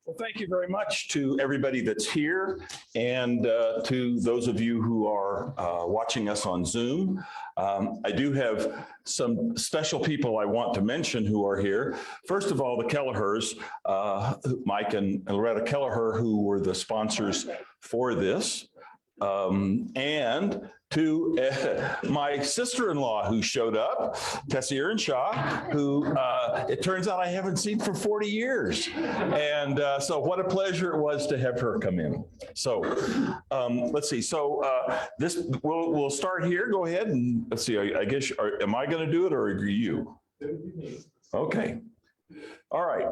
Well, thank you very much to everybody that's here and to those of you who are watching us on Zoom. I do have some special people I want to mention who are here. First of all, the Kelleher's, Mike and Loretta Kelleher, who were the sponsors for this. And to my sister-in-law who showed up, Tessie Earnshaw, who it turns out I haven't seen for 40 years. And so what a pleasure it was to have her come in. So let's see. So we'll start here. Go ahead and let's see. I guess, am I going to do it or are you? Okay. All right.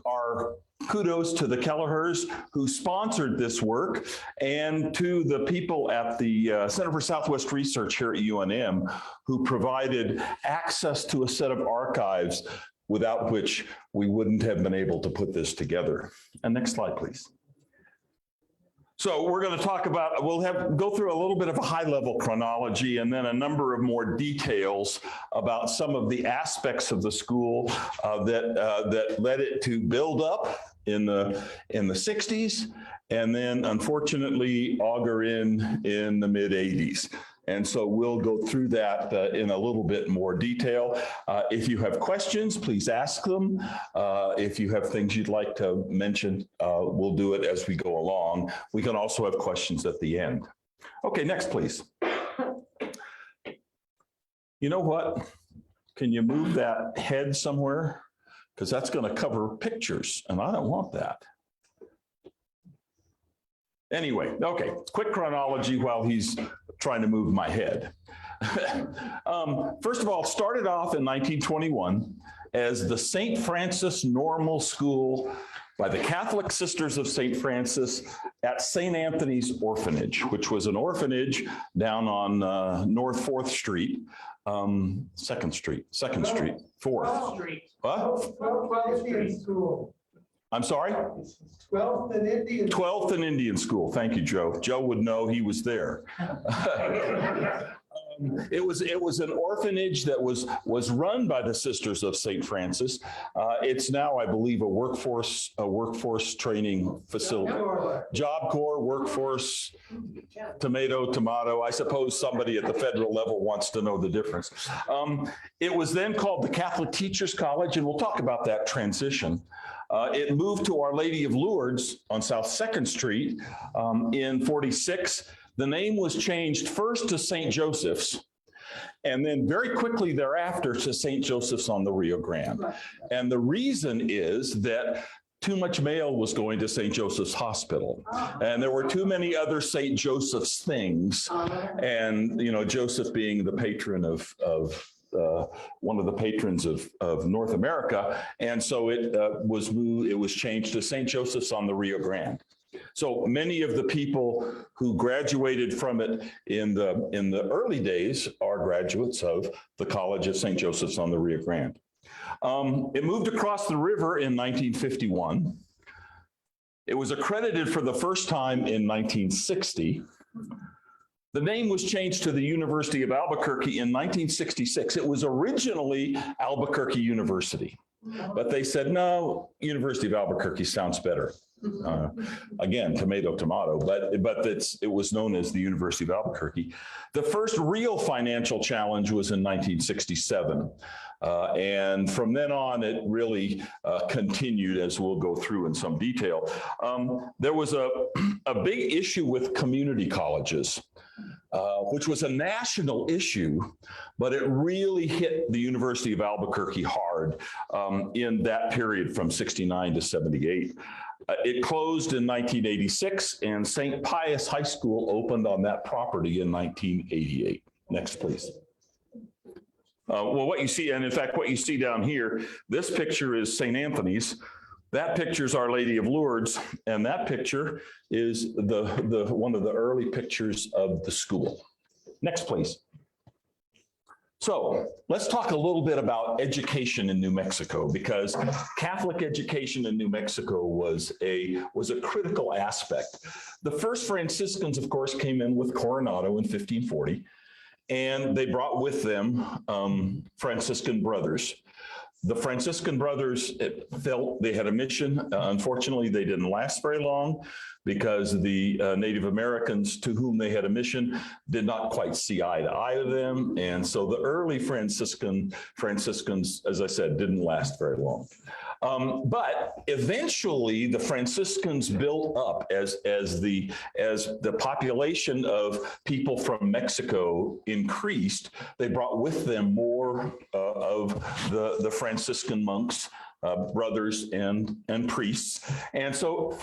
Our kudos to the Kellehers who sponsored this work and to the people at the Center for Southwest Research here at UNM who provided access to a set of archives without which we wouldn't have been able to put this together. And next slide, please. So we're going to talk about, we'll go through a little bit of a high-level chronology and then a number of more details about some of the aspects of the school that led it to build up in the 60s and then unfortunately auger in the mid-80s. And so we'll go through that in a little bit more detail. If you have questions, please ask them. If you have things you'd like to mention, we'll do it as we go along. We can also have questions at the end. Okay, next, please. You know what? Can you move that head somewhere? Because that's going to cover pictures, and I don't want that. Anyway, okay, quick chronology while he's trying to move my head. First of all, started off in 1921 as the St. Francis Normal School by the Catholic Sisters of St. Francis at St. Anthony's Orphanage, which was an orphanage down on North 4th Street, 2nd Street, 4th. 12th Street. What? 12th Indian School. I'm sorry? 12th and Indian. 12th and Indian School. Thank you, Joe. Joe would know, he was there. It was an orphanage that was run by the Sisters of St. Francis. It's now, I believe, a workforce training facility. Job Corps, workforce, tomato. I suppose somebody at the federal level wants to know the difference. It was then called the Catholic Teachers College, and we'll talk about that transition. It moved to Our Lady of Lourdes on South 2nd Street in 46. The name was changed first to St. Joseph's, and then very quickly thereafter to St. Joseph's on the Rio Grande. And the reason is that too much mail was going to St. Joseph's Hospital, and there were too many other St. Joseph's things. And, you know, Joseph being the patron of one of the patrons of North America. And so it was changed to St. Joseph's on the Rio Grande. So many of the people who graduated from it in the early days are graduates of the College of St. Joseph's on the Rio Grande. It moved across the river in 1951. It was accredited for the first time in 1960. The name was changed to the University of Albuquerque in 1966. It was originally Albuquerque University, but they said, no, University of Albuquerque sounds better. Again, tomato, but it was known as the University of Albuquerque. The first real financial challenge was in 1967. And from then on, it really continued, as we'll go through in some detail. There was a big issue with community colleges, which was a national issue, but it really hit the University of Albuquerque hard in that period from 69 to 78. It closed in 1986, and St. Pius High School opened on that property in 1988. Next, please. Well, what you see, and in fact, what you see down here, this picture is St. Anthony's. That picture is Our Lady of Lourdes, and that picture is one of the early pictures of the school. Next, please. So let's talk a little bit about education in New Mexico, because Catholic education in New Mexico was a critical aspect. The first Franciscans, of course, came in with Coronado in 1540, and they brought with them Franciscan brothers. The Franciscan brothers felt they had a mission. Unfortunately, they didn't last very long because the Native Americans to whom they had a mission did not quite see eye to eye with them. And so the early Franciscans, as I said, didn't last very long. But eventually the Franciscans built up as the population of people from Mexico increased. They brought with them more of the Franciscan monks, brothers and priests. And so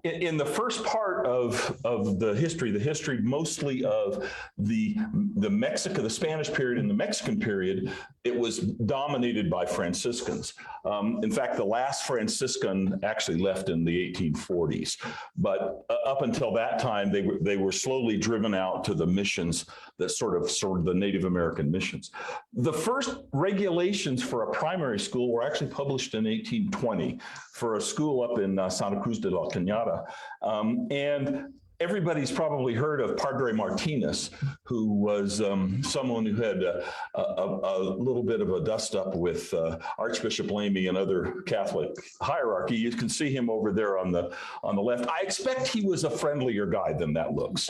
in the first part of the history mostly of the Spanish period and the Mexican period, it was dominated by Franciscans. In fact, the last Franciscan actually left in the 1840s, but up until that time, they were slowly driven out to the missions that sort of the Native American missions. The first regulations for a primary school were actually published in 1820 for a school up in Santa Cruz de la Cañada. And everybody's probably heard of Padre Martinez, who was someone who had a little bit of a dust up with Archbishop Lamy and other Catholic hierarchy. You can see him over there on the left. I expect he was a friendlier guy than that looks.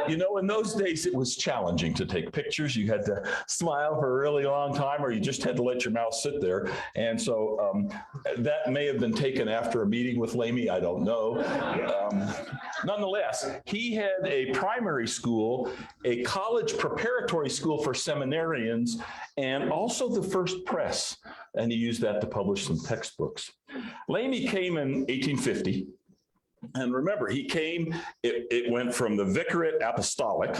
You know, in those days, it was challenging to take pictures. You had to smile for a really long time, or you just had to let your mouth sit there. And so that may have been taken after a meeting with Lamy. I don't know. Nonetheless, he had a primary school, a college preparatory school for seminarians, and also the first press. And he used that to publish some textbooks. Lamy came in 1850. And remember, he came, it went from the Vicariate Apostolic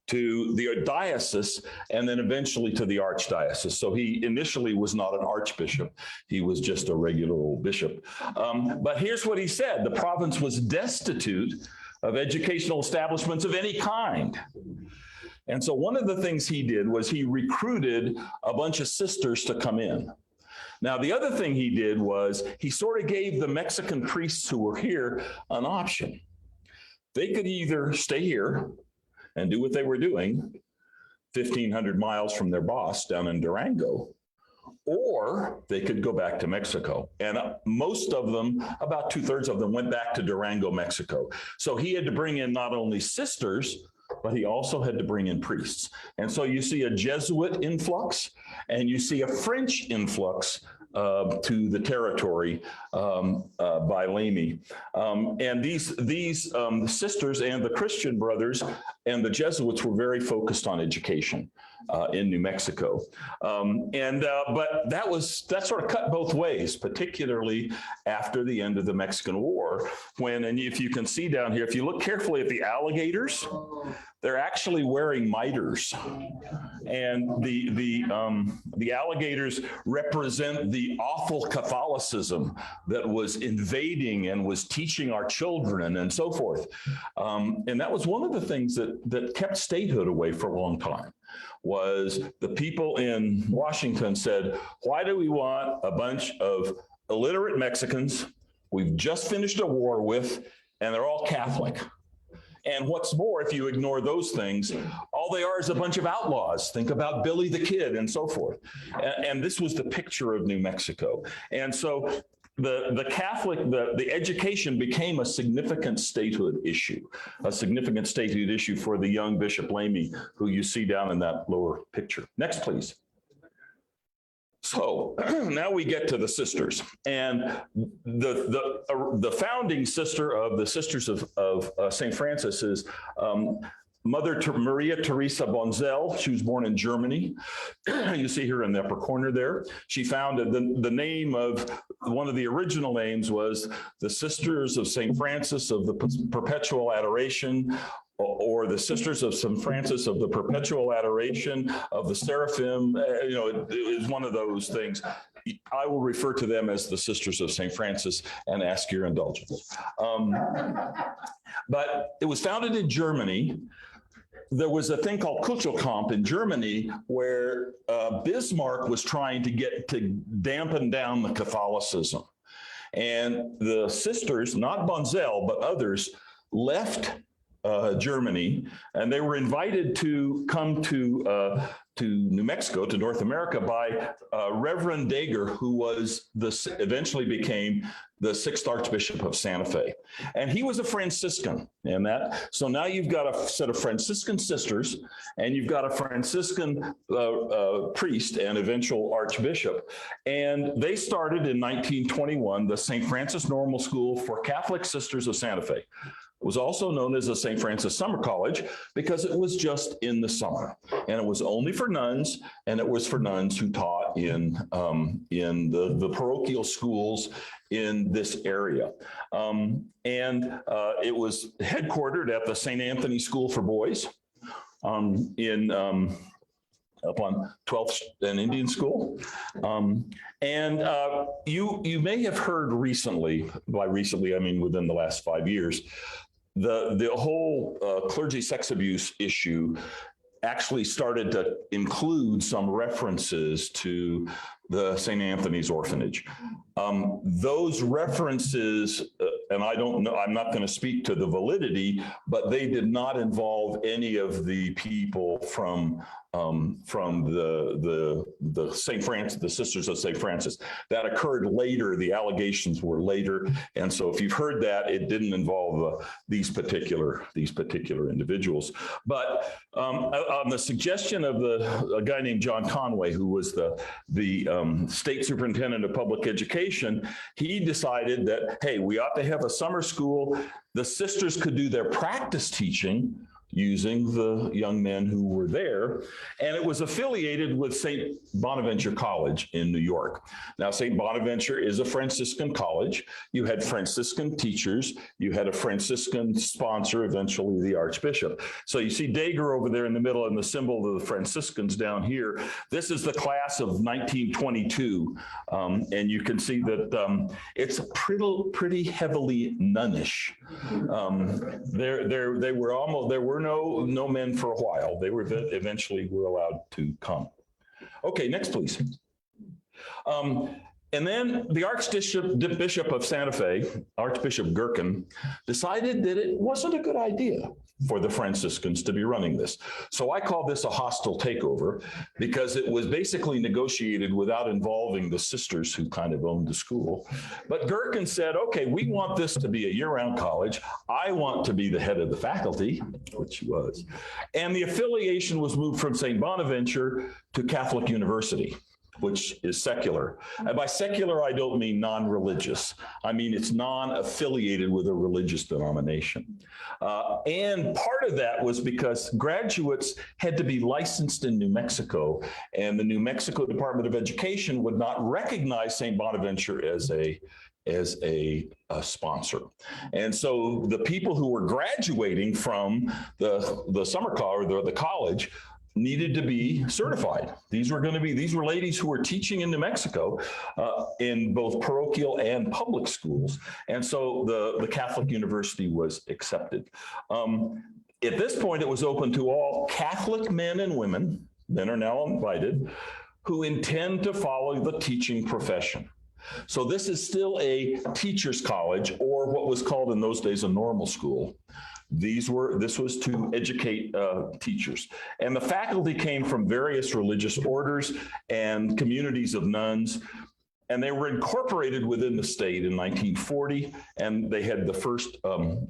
to the diocese, and then eventually to the archdiocese. So he initially was not an archbishop. He was just a regular old bishop. But here's what he said. The province was destitute of educational establishments of any kind. And so one of the things he did was he recruited a bunch of sisters to come in. Now, the other thing he did was he sort of gave the Mexican priests who were here an option. They could either stay here and do what they were doing, 1,500 miles from their boss down in Durango, or they could go back to Mexico. And most of them, about 2/3 of them, went back to Durango, Mexico. So he had to bring in not only sisters, but he also had to bring in priests. And so you see a Jesuit influx, and you see a French influx to the territory by Lamy. And these sisters and the Christian brothers and the Jesuits were very focused on education in New Mexico. But that sort of cut both ways, particularly after the end of the Mexican War, and if you can see down here, if you look carefully at the alligators, they're actually wearing miters. And the alligators represent the awful Catholicism that was invading and was teaching our children and so forth. And that was one of the things that kept statehood away for a long time, was the people in Washington said, why do we want a bunch of illiterate Mexicans we've just finished a war with, and they're all Catholic? And what's more, if you ignore those things, all they are is a bunch of outlaws. Think about Billy the Kid and so forth. And this was the picture of New Mexico. And so the education became a significant statehood issue for the young Bishop Lamy, who you see down in that lower picture. Next, please. So now we get to the sisters, and the founding sister of the Sisters of St. Francis is Mother Maria Teresa Bonzel. She was born in Germany. You see her in the upper corner there. She founded the name of one of the original names was the Sisters of St. Francis of the Perpetual Adoration, or the Sisters of St. Francis of the Perpetual Adoration of the Seraphim. It is one of those things. I will refer to them as the Sisters of St. Francis and ask your indulgence. But it was founded in Germany. There was a thing called Kuchelkamp in Germany where Bismarck was trying to dampen down the Catholicism. And the sisters, not Bonzel, but others, left Germany, and they were invited to come to to New Mexico, to North America, by Reverend Dager, who was eventually became the sixth Archbishop of Santa Fe. And he was a Franciscan in that. So now you've got a set of Franciscan sisters, and you've got a Franciscan priest and eventual Archbishop. And they started in 1921, the St. Francis Normal School for Catholic Sisters of Santa Fe. It was also known as the St. Francis Summer College because it was just in the summer, and it was only for nuns, and it was for nuns who taught in the parochial schools in this area. It was headquartered at the St. Anthony School for Boys up on 12th and Indian School. You may have heard recently, by recently I mean within the last 5 years, the whole clergy sex abuse issue actually started to include some references to the St. Anthony's orphanage. Those references, and I don't know, I'm not going to speak to the validity, but they did not involve any of the people from the St. Francis, the Sisters of St. Francis. That occurred later. The allegations were later, and so if you've heard that, it didn't involve these particular individuals. But on the suggestion of a guy named John Conway, who was the state superintendent of public education, he decided that, hey, we ought to have a summer school. The sisters could do their practice teaching using the young men who were there. And it was affiliated with St. Bonaventure College in New York. Now, St. Bonaventure is a Franciscan college. You had Franciscan teachers. You had a Franciscan sponsor, eventually the Archbishop. So you see Dager over there in the middle and the symbol of the Franciscans down here. This is the class of 1922. And you can see that it's pretty heavily nunnish. There were no men for a while. They were eventually were allowed to come. Okay, next, please. And then the Archbishop of Santa Fe, Archbishop Gerken, decided that it wasn't a good idea for the Franciscans to be running this. So I call this a hostile takeover because it was basically negotiated without involving the sisters who kind of owned the school. But Gerken said, okay, we want this to be a year-round college. I want to be the head of the faculty, which he was. And the affiliation was moved from St. Bonaventure to Catholic University, which is secular. And by secular, I don't mean non-religious. I mean, it's non-affiliated with a religious denomination. And part of that was because graduates had to be licensed in New Mexico, and the New Mexico Department of Education would not recognize St. Bonaventure as a sponsor. And so the people who were graduating from the summer college or the college needed to be certified. These were ladies who were teaching in New Mexico in both parochial and public schools. And so the Catholic University was accepted. At this point, it was open to all Catholic men and women, men are now invited, who intend to follow the teaching profession. So this is still a teacher's college, or what was called in those days a normal school. This was to educate teachers. And the faculty came from various religious orders and communities of nuns, and they were incorporated within the state in 1940, and they had the first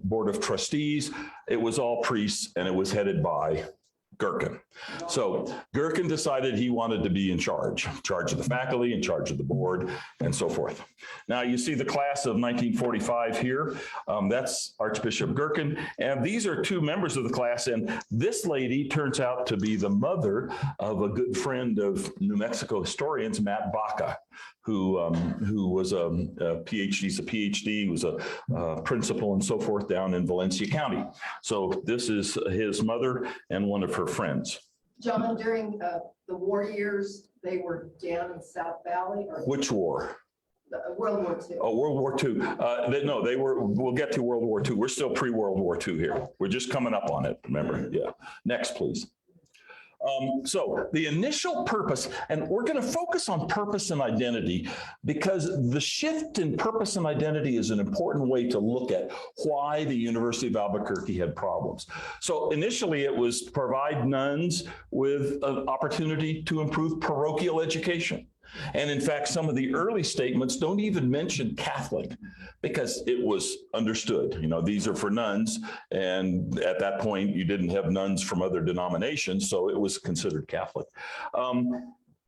board of trustees. It was all priests, and it was headed by Gerken. So Gerken decided he wanted to be in charge of the faculty, in charge of the board, and so forth. Now you see the class of 1945 here. That's Archbishop Gerken. And these are two members of the class. And this lady turns out to be the mother of a good friend of New Mexico historians, Matt Baca, who was a PhD, was a principal and so forth down in Valencia County. So this is his mother and one of her friends. John, during the war years, they were down in South Valley? Or which war? World War II. Oh, World War II. No, they were, we'll get to World War II. We're still pre-World War II here. We're just coming up on it, remember? Yeah. Next, please. So the initial purpose, and we're going to focus on purpose and identity because the shift in purpose and identity is an important way to look at why the University of Albuquerque had problems. So initially it was to provide nuns with an opportunity to improve parochial education. And in fact, some of the early statements don't even mention Catholic because it was understood, you know, these are for nuns. And at that point, you didn't have nuns from other denominations, so it was considered Catholic.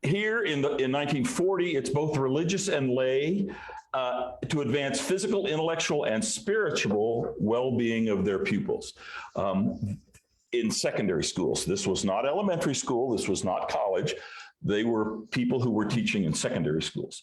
Here in 1940, it's both religious and lay to advance physical, intellectual, and spiritual well-being of their pupils. In secondary schools, this was not elementary school, this was not college. They were people who were teaching in secondary schools.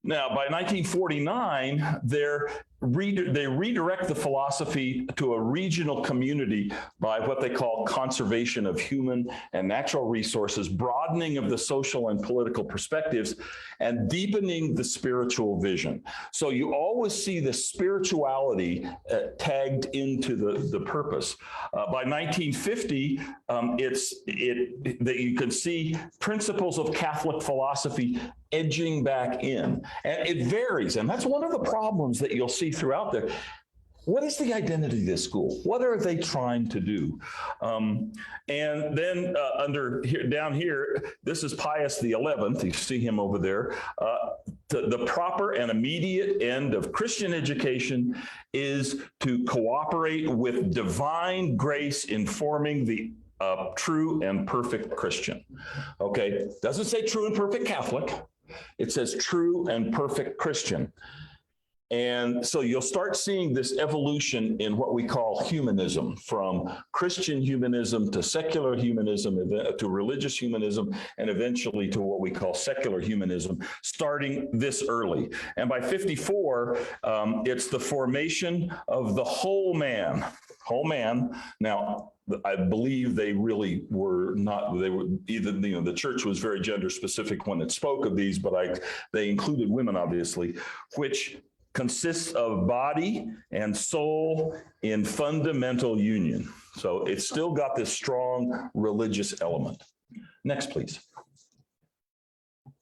Now, by 1949, they redirect the philosophy to a regional community by what they call conservation of human and natural resources, broadening of the social and political perspectives, and deepening the spiritual vision. So you always see the spirituality tagged into the purpose. By 1950, that you can see principles of Catholic philosophy edging back in. And it varies, and that's one of the problems that you'll see throughout there. What is the identity of this school? What are they trying to do? And then down here, this is Pius XI. You see him over there. The proper and immediate end of Christian education is to cooperate with divine grace in forming the true and perfect Christian. Okay, doesn't say true and perfect Catholic. It says true and perfect Christian. And so you'll start seeing this evolution in what we call humanism, from Christian humanism to secular humanism, to religious humanism, and eventually to what we call secular humanism, starting this early. And by 54, it's the formation of the whole man. Now, I believe they really were not, they were either, you know, the church was very gender specific when it spoke of these, but they included women, obviously, which consists of body and soul in fundamental union. So it's still got this strong religious element. Next, please.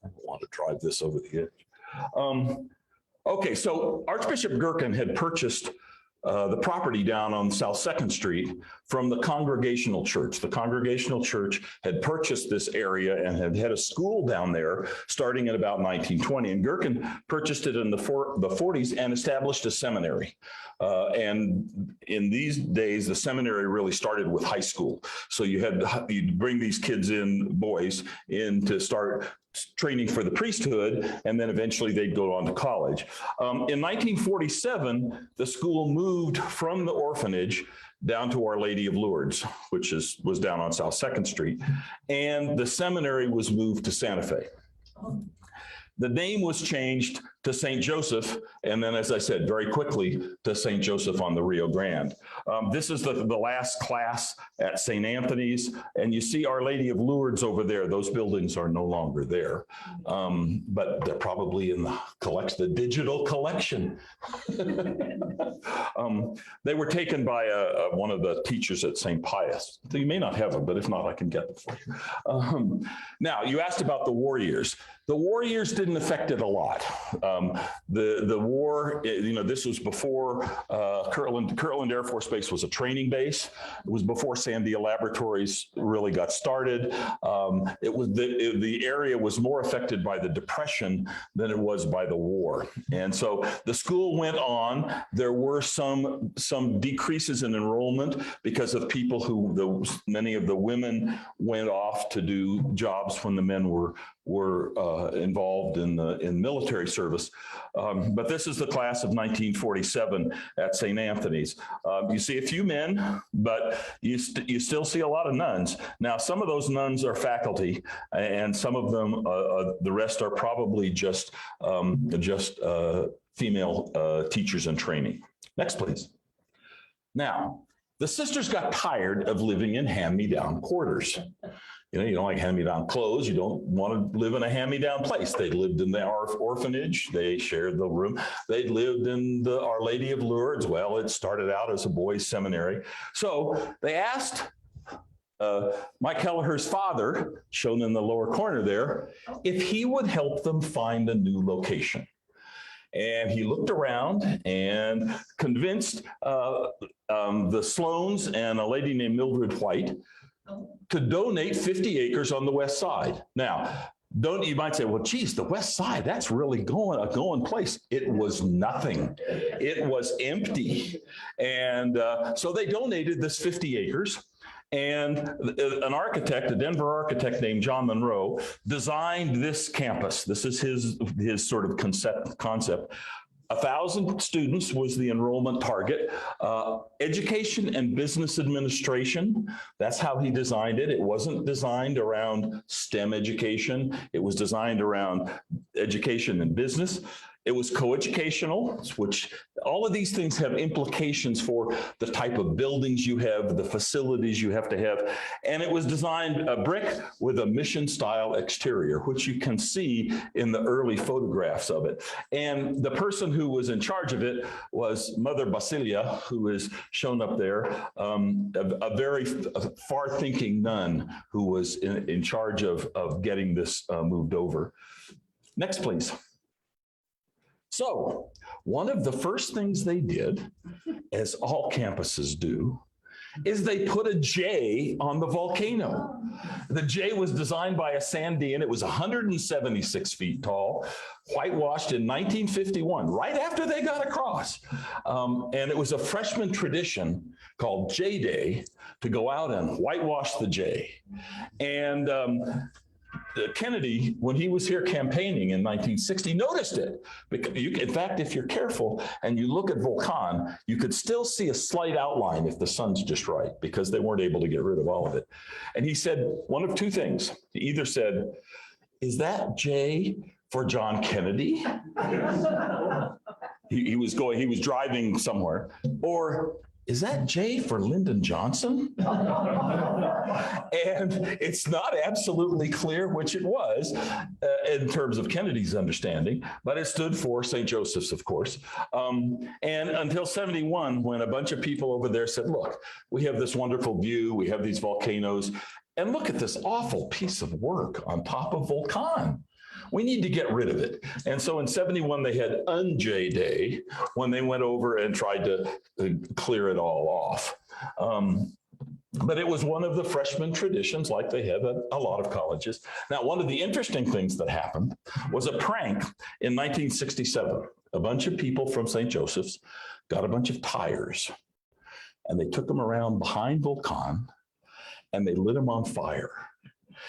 I don't want to drive this over the edge. Okay, so Archbishop Gerken had purchased the property down on South 2nd Street from the Congregational Church. The Congregational Church had purchased this area and had a school down there starting in about 1920. And Gerken purchased it in the 40s and established a seminary. And in these days, the seminary really started with high school. So you'd bring these kids in, boys, in to start training for the priesthood, and then eventually they'd go on to college. In 1947, the school moved from the orphanage down to Our Lady of Lourdes, which was down on South 2nd Street, and the seminary was moved to Santa Fe. The name was changed to St. Joseph, and then, as I said, very quickly to St. Joseph on the Rio Grande. This is the last class at St. Anthony's, and you see Our Lady of Lourdes over there. Those buildings are no longer there, but they're probably in the digital collection. They were taken by one of the teachers at St. Pius. So you may not have them, but if not, I can get them for you. Now, you asked about the war years. The war years didn't affect it a lot. The war, you know, this was before Kirtland Air Force Base was a training base. It was before Sandia Laboratories really got started. The area was more affected by the Depression than it was by the war. And so the school went on. There were some decreases in enrollment because of people many of the women went off to do jobs when the men were involved in military service. But this is the class of 1947 at St. Anthony's. You see a few men, but you still see a lot of nuns. Now, some of those nuns are faculty, and some of them, the rest are probably just female teachers in training. Next, please. Now, the sisters got tired of living in hand-me-down quarters. You know, you don't like hand-me-down clothes. You don't want to live in a hand-me-down place. They lived in the orphanage. They shared the room. They lived in the Our Lady of Lourdes. Well, it started out as a boys' seminary. So they asked Mike Kelleher's father, shown in the lower corner there, if he would help them find a new location. And he looked around and convinced the Sloans and a lady named Mildred White to donate 50 acres on the west side. Now, you might say, well, geez, the west side, that's really a going place. It was nothing. It was empty. And so they donated this 50 acres. And an architect, a Denver architect named John Monroe, designed this campus. This is his sort of concept. 1,000 students was the enrollment target. Education and business administration, that's how he designed it. It wasn't designed around STEM education. It was designed around education and business. It was coeducational, which all of these things have implications for the type of buildings you have, the facilities you have to have. And it was designed a brick with a mission style exterior, which you can see in the early photographs of it. And the person who was in charge of it was Mother Basilia, who is shown up there, a very far-thinking nun who was in charge of getting this moved over. Next, please. So one of the first things they did, as all campuses do, is they put a J on the volcano. The J was designed by a Sandian. It was 176 feet tall, whitewashed in 1951, right after they got across. And it was a freshman tradition called J Day to go out and whitewash the J. And Kennedy, when he was here campaigning in 1960, noticed it. Because in fact, if you're careful and you look at Volcan, you could still see a slight outline if the sun's just right, because they weren't able to get rid of all of it. And he said one of two things. He either said, is that J for John Kennedy? he was driving somewhere. Or, is that J for Lyndon Johnson? And it's not absolutely clear which it was in terms of Kennedy's understanding, but it stood for St. Joseph's, of course. And until 71, when a bunch of people over there said, look, we have this wonderful view, we have these volcanoes, and look at this awful piece of work on top of Volcan. We need to get rid of it. And so in 71, they had Un-J Day when they went over and tried to clear it all off. But it was one of the freshman traditions like they have at a lot of colleges. Now, one of the interesting things that happened was a prank in 1967. A bunch of people from St. Joseph's got a bunch of tires and they took them around behind Volcan and they lit them on fire.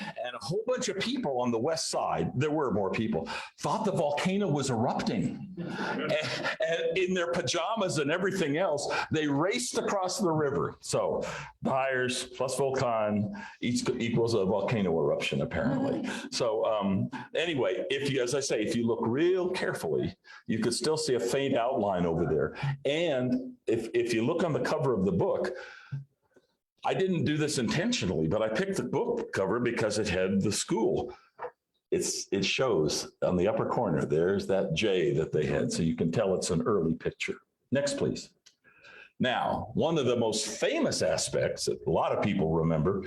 And a whole bunch of people on the west side, there were more people, thought the volcano was erupting. And in their pajamas and everything else, they raced across the river. So tires plus Volcan equals a volcano eruption, apparently. So anyway, as I say, if you look real carefully, you could still see a faint outline over there. And if you look on the cover of the book, I didn't do this intentionally, but I picked the book cover because it had the school. It shows on the upper corner, there's that J that they had, so you can tell it's an early picture. Next, please. Now, one of the most famous aspects that a lot of people remember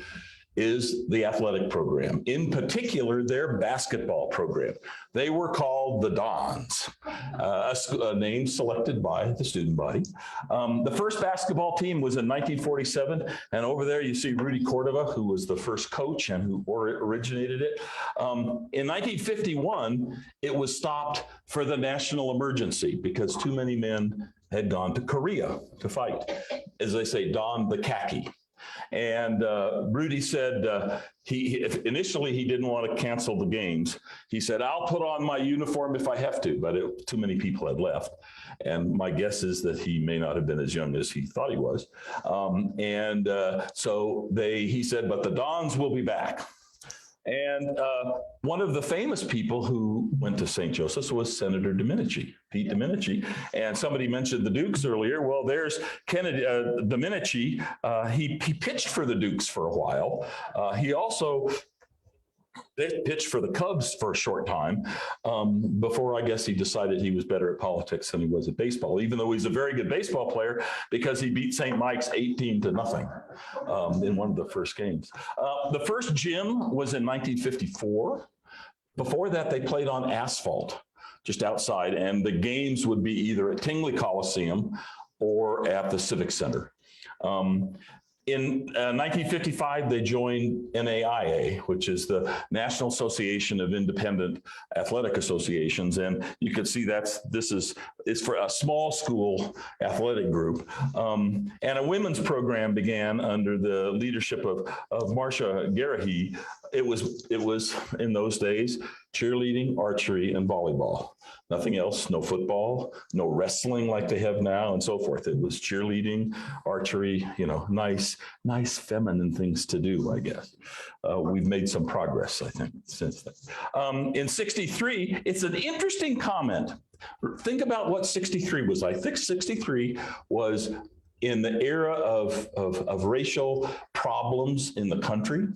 is the athletic program, in particular, their basketball program. They were called the Dons, a name selected by the student body. The first basketball team was in 1947, and over there you see Rudy Cordova, who was the first coach and who originated it. In 1951, it was stopped for the national emergency because too many men had gone to Korea to fight. As they say, don the khaki. And Rudy said initially he didn't want to cancel the games. He said, I'll put on my uniform if I have to, but too many people had left. And my guess is that he may not have been as young as he thought he was. So he said, but the Dons will be back. And one of the famous people who went to St. Joseph's was Senator Domenici, Pete Domenici. And somebody mentioned the Dukes earlier. Well, there's Kennedy, Domenici. He pitched for the Dukes for a while. He also They pitched for the Cubs for a short time before I guess he decided he was better at politics than he was at baseball, even though he's a very good baseball player because he beat St. Mike's 18-0 in one of the first games. The first gym was in 1954. Before that, they played on asphalt just outside, and the games would be either at Tingley Coliseum or at the Civic Center. In 1955, they joined NAIA, which is the National Association of Independent Athletic Associations. And you can see this is for a small school athletic group. And a women's program began under the leadership of Marcia Garahy. It was in those days, cheerleading, archery, and volleyball. Nothing else, no football, no wrestling like they have now and so forth. It was cheerleading, archery, nice feminine things to do, I guess. We've made some progress, I think, since then. In 63, it's an interesting comment. Think about what 63 was like. I think 63 was in the era of racial problems in the country.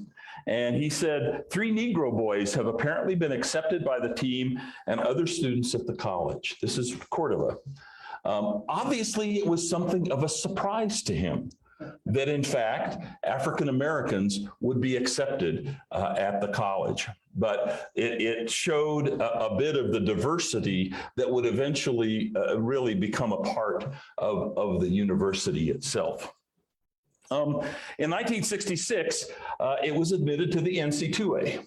And he said, 3 Negro boys have apparently been accepted by the team and other students at the college. This is Cordova. Obviously, it was something of a surprise to him that, in fact, African Americans would be accepted at the college. But it showed a bit of the diversity that would eventually really become a part of the university itself. In 1966, it was admitted to the NC2A.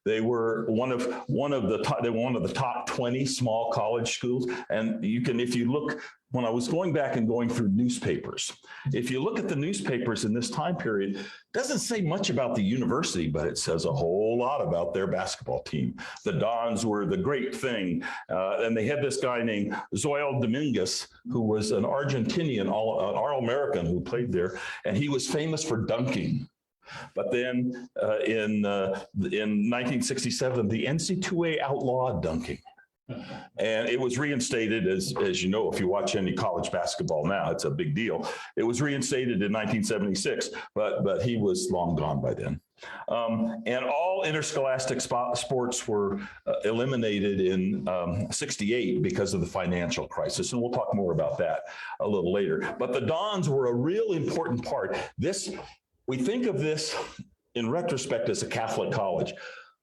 They were one of the top 20 small college schools. And if you look, when I was going back and going through newspapers, if you look at the newspapers in this time period, it doesn't say much about the university, but it says a whole lot about their basketball team. The Dons were the great thing. And they had this guy named Zoil Dominguez, who was an Argentinian, All-American who played there. And he was famous for dunking. But then in 1967, the NC2A outlawed dunking. And it was reinstated, as you know, if you watch any college basketball now, it's a big deal. It was reinstated in 1976, but he was long gone by then. And all interscholastic sports were eliminated in 68 because of the financial crisis. And we'll talk more about that a little later. But the Dons were a real important part. We think of this in retrospect as a Catholic college,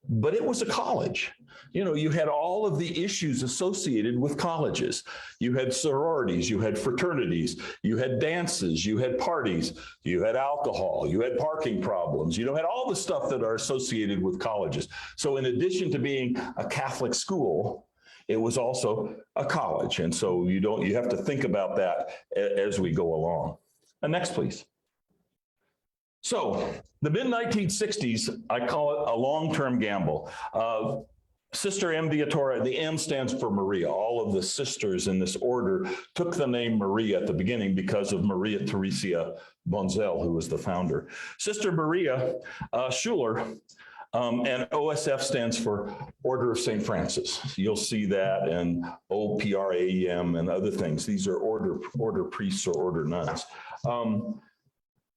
but it was a college. You had all of the issues associated with colleges. You had sororities, you had fraternities, you had dances, you had parties, you had alcohol, you had parking problems, had all the stuff that are associated with colleges. So in addition to being a Catholic school, it was also a college. And so you have to think about that as we go along. Next, please. So the mid-1960s, I call it a long-term gamble. Sister M. Viatora, the M stands for Maria. All of the sisters in this order took the name Maria at the beginning because of Maria Theresia Bonzel, who was the founder. Sister Maria Schuler, and OSF stands for Order of St. Francis. You'll see that in OPRAEM and other things. These are order priests or order nuns.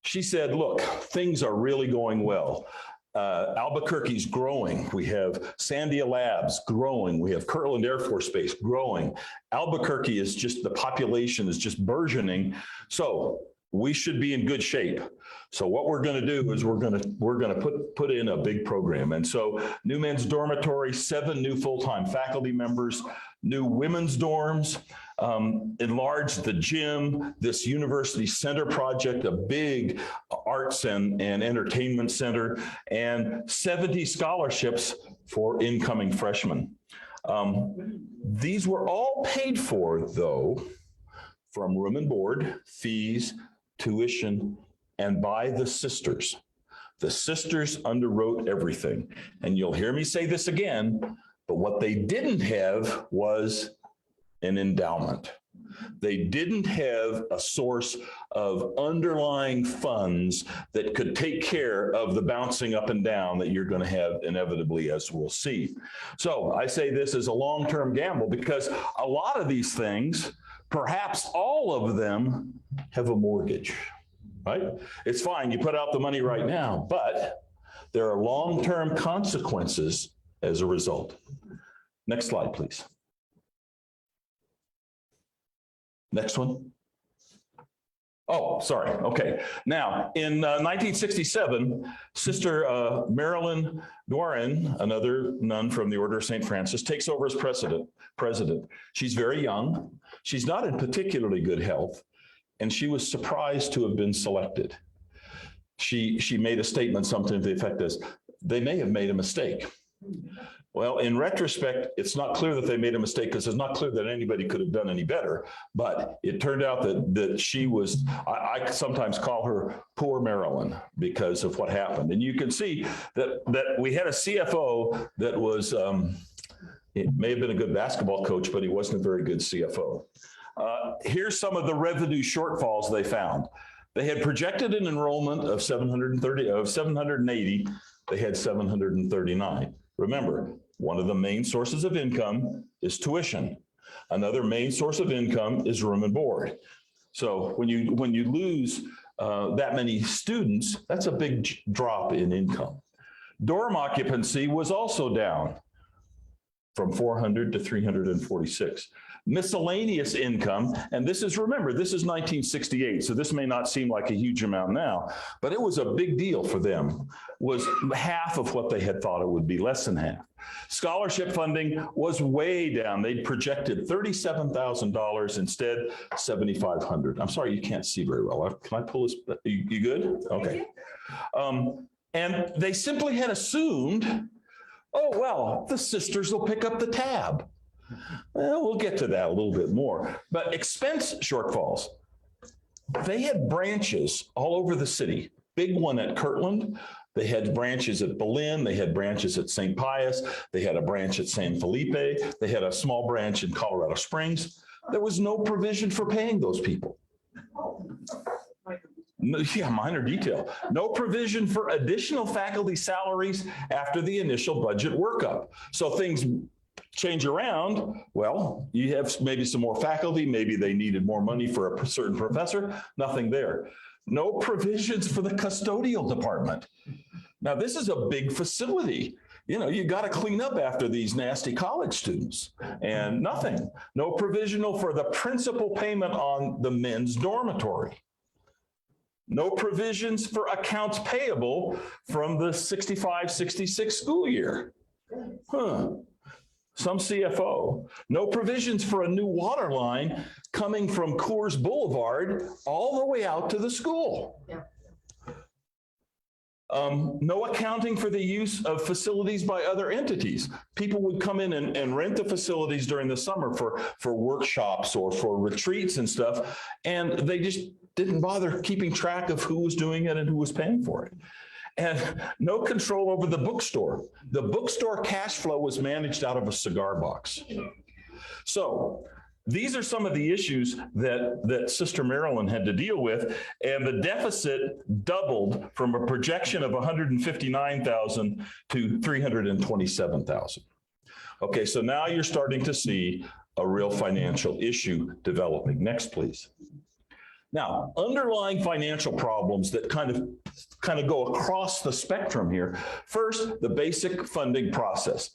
She said, look, things are really going well. Albuquerque's growing. We have Sandia Labs growing. We have Kirtland Air Force Base growing. Albuquerque is the population is just burgeoning. So we should be in good shape. So what we're going to do is we're going to put in a big program. And so new men's dormitory, 7 new full-time faculty members, new women's dorms, enlarged the gym, this university center project, a big arts and entertainment center, and 70 scholarships for incoming freshmen. These were all paid for, though, from room and board, fees, tuition, and by the sisters. The sisters underwrote everything. And you'll hear me say this again, but what they didn't have was an endowment. They didn't have a source of underlying funds that could take care of the bouncing up and down that you're going to have inevitably, as we'll see. So I say this is a long-term gamble because a lot of these things, perhaps all of them, have a mortgage, right? It's fine, you put out the money right now, but There are long-term consequences as a result. Next slide, please. Next one. Oh, sorry. Okay. Now, in 1967, Sister Marilyn Doran, another nun from the Order of St. Francis, takes over as president. She's very young. She's not in particularly good health, and she was surprised to have been selected. She made a statement, something to the effect as, they may have made a mistake. Well, in retrospect, it's not clear that they made a mistake because it's not clear that anybody could have done any better. But it turned out that she was, I sometimes call her poor Marilyn because of what happened. And you can see that we had a CFO that was, it may have been a good basketball coach, but he wasn't a very good CFO. Here's some of the revenue shortfalls they found. They had projected an enrollment of 780. They had 739. Remember, one of the main sources of income is tuition. Another main source of income is room and board. So when you lose that many students, that's a big drop in income. Dorm occupancy was also down from 400 to 346. Miscellaneous income, and this is, remember, this is 1968, so this may not seem like a huge amount now, but it was a big deal for them, was half of what they had thought it would be, less than half. Scholarship funding was way down. They projected $37,000, instead $7,500. I'm sorry, you can't see very well. Can I pull this? You good? Okay. And they simply had assumed, oh, well, the sisters will pick up the tab. Well, we'll get to that a little bit more. But expense shortfalls. They had branches all over the city. Big one at Kirtland. They had branches at Berlin. They had branches at St. Pius. They had a branch at San Felipe. They had a small branch in Colorado Springs. There was no provision for paying those people. Yeah, minor detail. No provision for additional faculty salaries after the initial budget workup. So things change around. Well, you have maybe some more faculty, maybe they needed more money for a certain professor, nothing there. No provisions for the custodial department. Now, this is a big facility. You know, you got to clean up after these nasty college students, and nothing. No provisional for the principal payment on the men's dormitory. No provisions for accounts payable from the 65-66 school year. Some CFO. No provisions for a new water line coming from Coors Boulevard all the way out to the school. Yeah. No accounting for the use of facilities by other entities. People would come in and rent the facilities during the summer for workshops or for retreats and stuff, and they just didn't bother keeping track of who was doing it and who was paying for it. And no control over the bookstore. The bookstore cash flow was managed out of a cigar box. So these are some of the issues that Sister Marilyn had to deal with, and the deficit doubled from a projection of 159,000 to 327,000. Okay, so now you're starting to see a real financial issue developing. Next, please. Now, underlying financial problems that kind of go across the spectrum here. First, the basic funding process.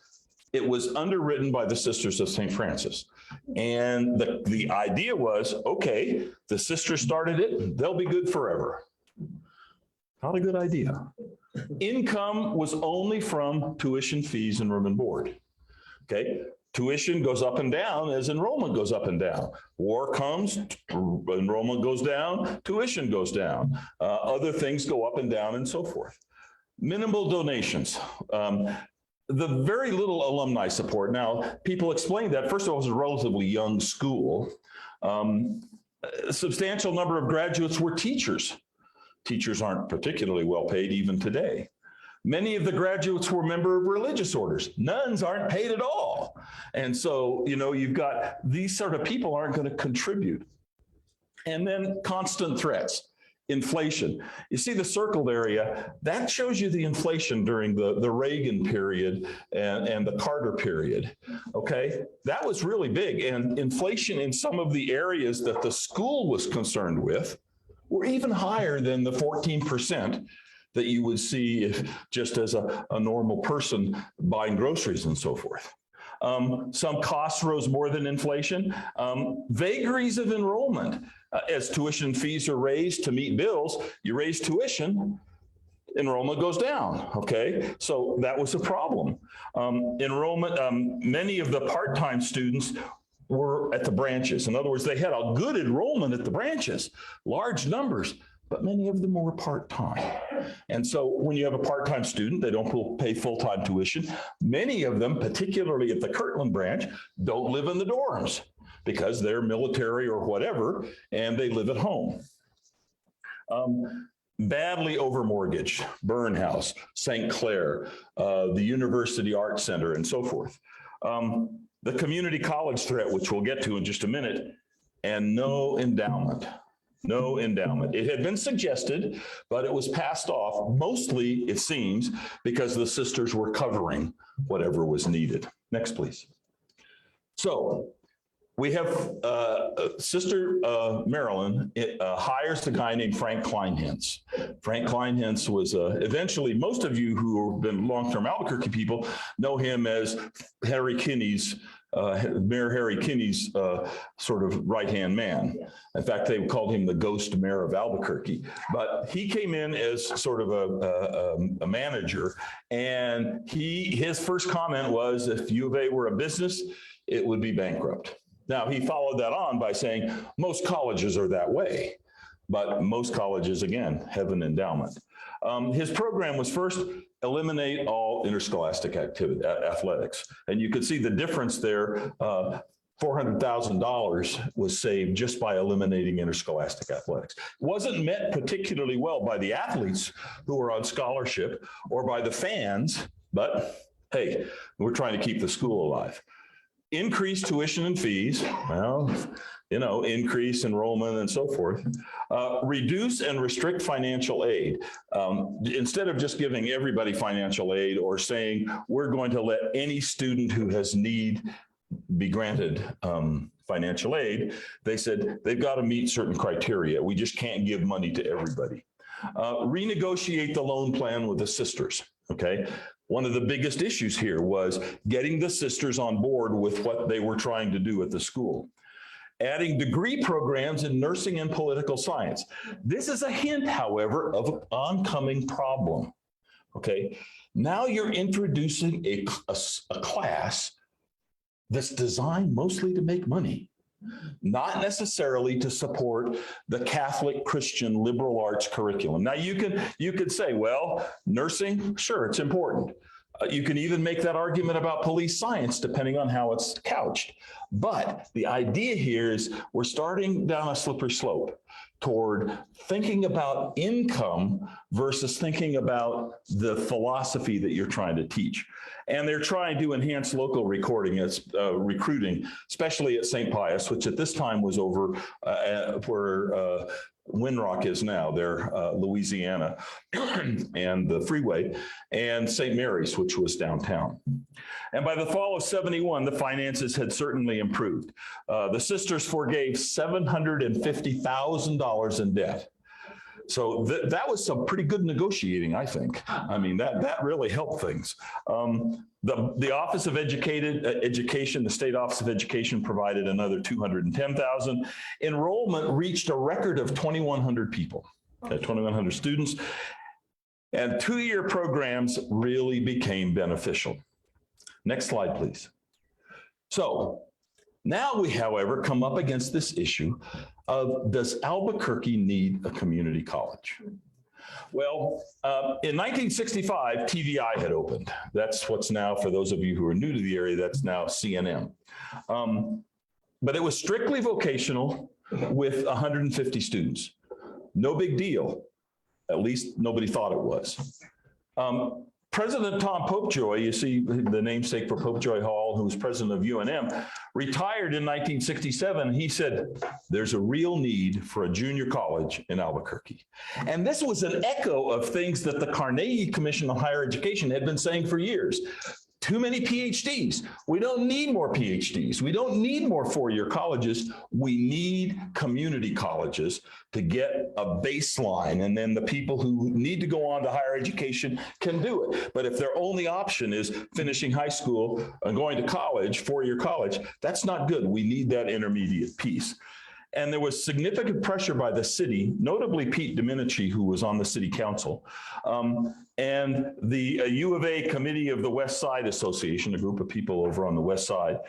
It was underwritten by the Sisters of St. Francis. And the idea was, okay, the sisters started it, they'll be good forever. Not a good idea. Income was only from tuition fees and room and board. Okay. Tuition goes up and down as enrollment goes up and down. War comes, enrollment goes down, tuition goes down. Other things go up and down and so forth. Minimal donations. The very little alumni support. Now, people explained that, first of all, it was a relatively young school. A substantial number of graduates were teachers. Teachers aren't particularly well paid even today. Many of the graduates were members of religious orders. Nuns aren't paid at all. And so, you know, you've got these sort of people aren't going to contribute. And then constant threats, inflation. You see the circled area, that shows you the inflation during the Reagan period and the Carter period, okay? That was really big. And inflation in some of the areas that the school was concerned with were even higher than the 14% that you would see if just as a normal person buying groceries and so forth. Some costs rose more than inflation. Vagaries of enrollment. As tuition fees are raised to meet bills, you raise tuition, enrollment goes down, okay? So that was a problem. Enrollment, many of the part-time students were at the branches. In other words, they had a good enrollment at the branches, large numbers, but many of them were part-time. And so when you have a part-time student, they don't pay full-time tuition. Many of them, particularly at the Kirtland branch, don't live in the dorms because they're military or whatever, and they live at home. Badly overmortgaged, Burn House, St. Clair, the University Art Center, and so forth. The community college threat, which we'll get to in just a minute, and no endowment. No endowment. It had been suggested, but it was passed off, mostly, it seems, because the sisters were covering whatever was needed. Next, please. So we have Sister Marilyn hires a guy named Frank Kleinhenz. Frank Kleinhenz was eventually, most of you who have been long-term Albuquerque people know him as Harry Kinney's Mayor Harry Kinney's sort of right-hand man. In fact, they called him the ghost mayor of Albuquerque. But he came in as sort of a manager, and his first comment was, if U of A were a business, it would be bankrupt. Now, he followed that on by saying, most colleges are that way, but most colleges, again, have an endowment. His program was first eliminate all interscholastic activity, athletics. And you could see the difference there. $400,000 was saved just by eliminating interscholastic athletics. It wasn't met particularly well by the athletes who were on scholarship or by the fans, but hey, we're trying to keep the school alive. Increase tuition and fees, well, you know, increase enrollment and so forth. Reduce and restrict financial aid. Instead of just giving everybody financial aid or saying we're going to let any student who has need be granted financial aid, they said they've got to meet certain criteria. We just can't give money to everybody. Renegotiate the loan plan with the sisters, okay? One of the biggest issues here was getting the sisters on board with what they were trying to do at the school. Adding degree programs in nursing and political science. This is a hint, however, of an oncoming problem, okay? Now you're introducing a class that's designed mostly to make money, not necessarily to support the Catholic Christian liberal arts curriculum. Now you could say, well, nursing, sure, it's important. You can even make that argument about police science, depending on how it's couched. But the idea here is we're starting down a slippery slope toward thinking about income versus thinking about the philosophy that you're trying to teach. And they're trying to enhance local recruiting, especially at St. Pius, which at this time was over where Winrock is now, there, Louisiana, and the freeway, and St. Mary's, which was downtown. And by the fall of '71, the finances had certainly improved. The sisters forgave $750,000 in debt. So that was some pretty good negotiating, I think. I mean, that really helped things. The Office of Education, the State Office of Education provided another $210,000. Enrollment reached a record of 2,100 people, 2,100 students. And two-year programs really became beneficial. Next slide, please. So now we, however, come up against this issue of, does Albuquerque need a community college? Well, in 1965, TVI had opened. That's what's now, for those of you who are new to the area, that's now CNM. But it was strictly vocational with 150 students. No big deal. At least nobody thought it was. President Tom Popejoy, you see the namesake for Popejoy Hall, who was president of UNM, retired in 1967. He said, there's a real need for a junior college in Albuquerque. And this was an echo of things that the Carnegie Commission on Higher Education had been saying for years. too many PhDs. We don't need more PhDs. We don't need more four-year colleges. We need community colleges to get a baseline, and then the people who need to go on to higher education can do it. But if their only option is finishing high school and going to college, four-year college, that's not good. We need that intermediate piece. And there was significant pressure by the city, notably Pete Domenici, who was on the city council, and the U of A Committee of the West Side Association, a group of people over on the West Side,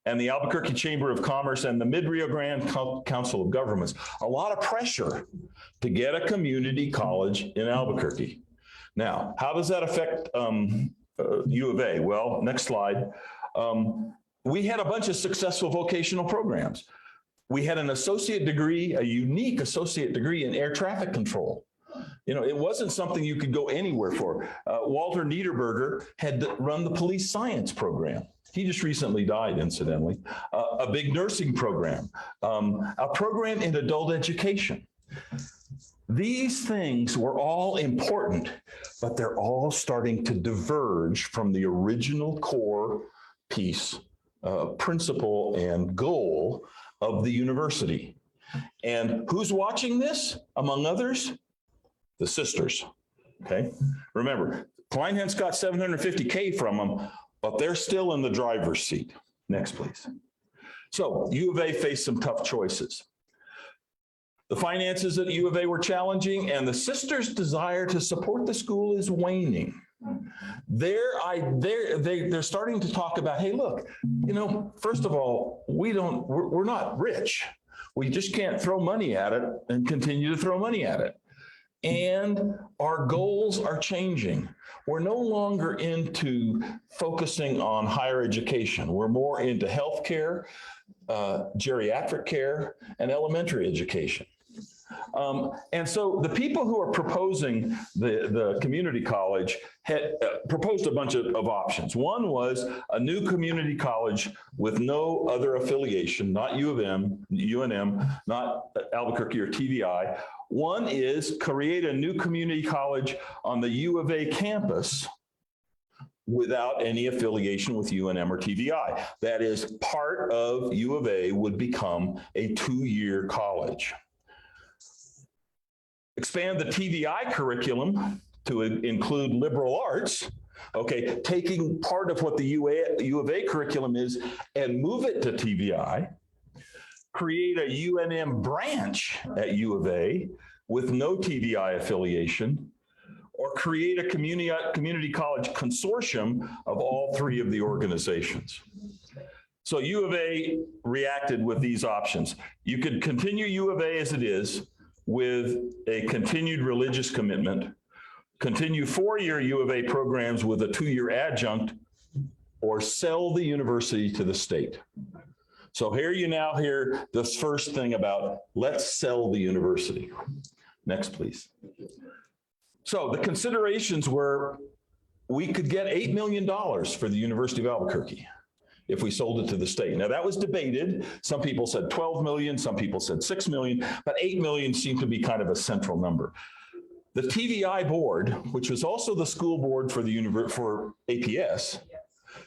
and the Albuquerque Chamber of Commerce and the Mid-Rio Grande Council of Governments, a lot of pressure to get a community college in Albuquerque. Now, how does that affect U of A? Well, next slide. We had a bunch of successful vocational programs. We had an associate degree, a unique associate degree in air traffic control. You know, it wasn't something you could go anywhere for. Walter Niederberger had run the police science program. He just recently died, incidentally. A big nursing program, a program in adult education. These things were all important, but they're all starting to diverge from the original core piece, principle and goal of the university. And who's watching this, among others? The sisters, okay? Remember, Kleinhenz got $750K from them, but they're still in the driver's seat. Next, please. So U of A faced some tough choices. The finances at U of A were challenging, and the sisters' desire to support the school is waning. They're starting to talk about, hey, look, you know, first of all, we're not rich. We just can't throw money at it and continue to throw money at it. And our goals are changing. We're no longer into focusing on higher education. We're more into healthcare, geriatric care, and elementary education. And so the people who are proposing the community college had proposed a bunch of options. One was a new community college with no other affiliation, not U of M, UNM, not Albuquerque or TVI. One is create a new community college on the U of A campus without any affiliation with UNM or TVI. That is, part of U of A would become a two-year college. Expand the TVI curriculum to include liberal arts, okay, taking part of what the U of A curriculum is and move it to TVI, create a UNM branch at U of A with no TVI affiliation, or create a community college consortium of all three of the organizations. So U of A reacted with these options. You could continue U of A as it is, with a continued religious commitment, continue four-year U of A programs with a two-year adjunct, or sell the university to the state. So here you now hear this first thing about let's sell the university. Next, please. So the considerations were we could get $8 million for the University of Albuquerque if we sold it to the state. Now that was debated. Some people said 12 million, some people said 6 million, but 8 million seemed to be kind of a central number. The TVI board, which was also the school board for the for APS,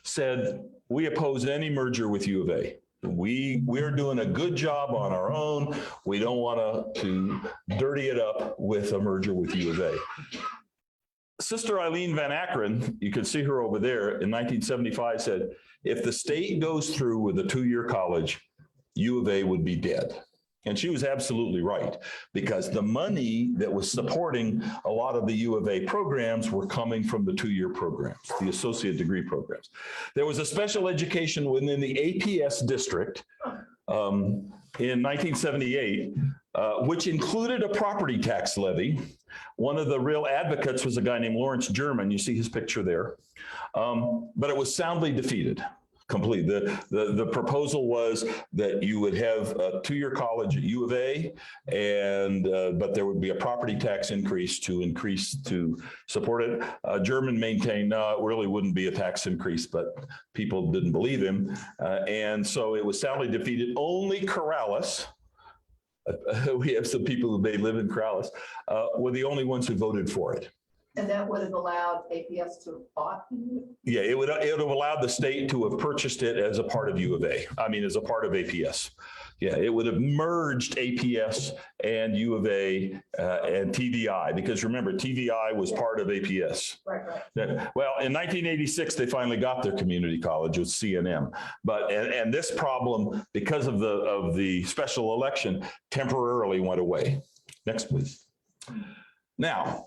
said we oppose any merger with U of A. We're doing a good job on our own. We don't want to dirty it up with a merger with U of A. Sister Eileen Van Akron, you can see her over there, in 1975 said, if the state goes through with a two-year college, U of A would be dead. And she was absolutely right, because the money that was supporting a lot of the U of A programs were coming from the two-year programs, the associate degree programs. There was a special education within the APS district in 1978, which included a property tax levy. One of the real advocates was a guy named Lawrence German. You see his picture there. But it was soundly defeated. Complete. The proposal was that you would have a two-year college at U of A, and but there would be a property tax increase to support it. German maintained, no, it really wouldn't be a tax increase, but people didn't believe him. And so it was soundly defeated. Only Corrales, we have some people who may live in Corrales, were the only ones who voted for it. And that would have allowed APS to have bought? Yeah, it would have allowed the state to have purchased it as a part of U of A. I mean, as a part of APS. Yeah, it would have merged APS and U of A and TVI, because remember, TVI was part of APS. Right. Well, in 1986, they finally got their community college with CNM, but and this problem, because of the special election, temporarily went away. Next, please. Now,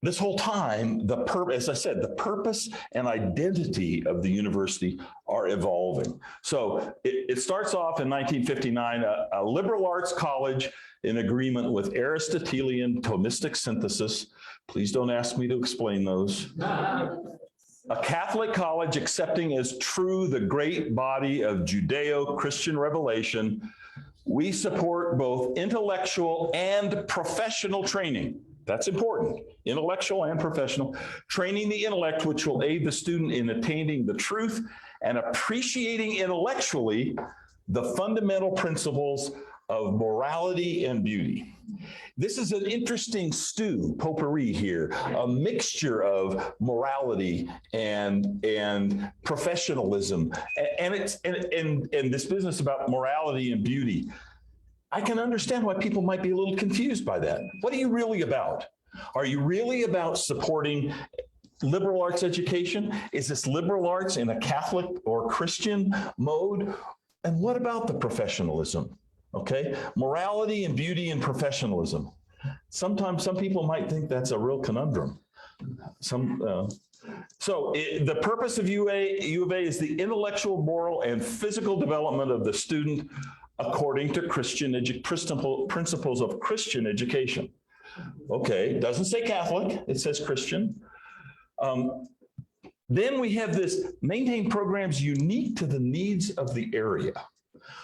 this whole time, as I said, the purpose and identity of the university are evolving. So it starts off in 1959, a liberal arts college in agreement with Aristotelian Thomistic synthesis. Please don't ask me to explain those. A Catholic college accepting as true the great body of Judeo-Christian revelation. We support both intellectual and professional training. That's important, intellectual and professional. Training the intellect, which will aid the student in attaining the truth and appreciating intellectually the fundamental principles of morality and beauty. This is an interesting stew, potpourri here, a mixture of morality and professionalism. And this business about morality and beauty. I can understand why people might be a little confused by that. What are you really about? Are you really about supporting liberal arts education? Is this liberal arts in a Catholic or Christian mode? And what about the professionalism? Okay, morality and beauty and professionalism. Sometimes some people might think that's a real conundrum. The purpose of U of A is the intellectual, moral, and physical development of the student according to principles of Christian education. Okay, doesn't say Catholic, it says Christian. Then we have this maintain programs unique to the needs of the area.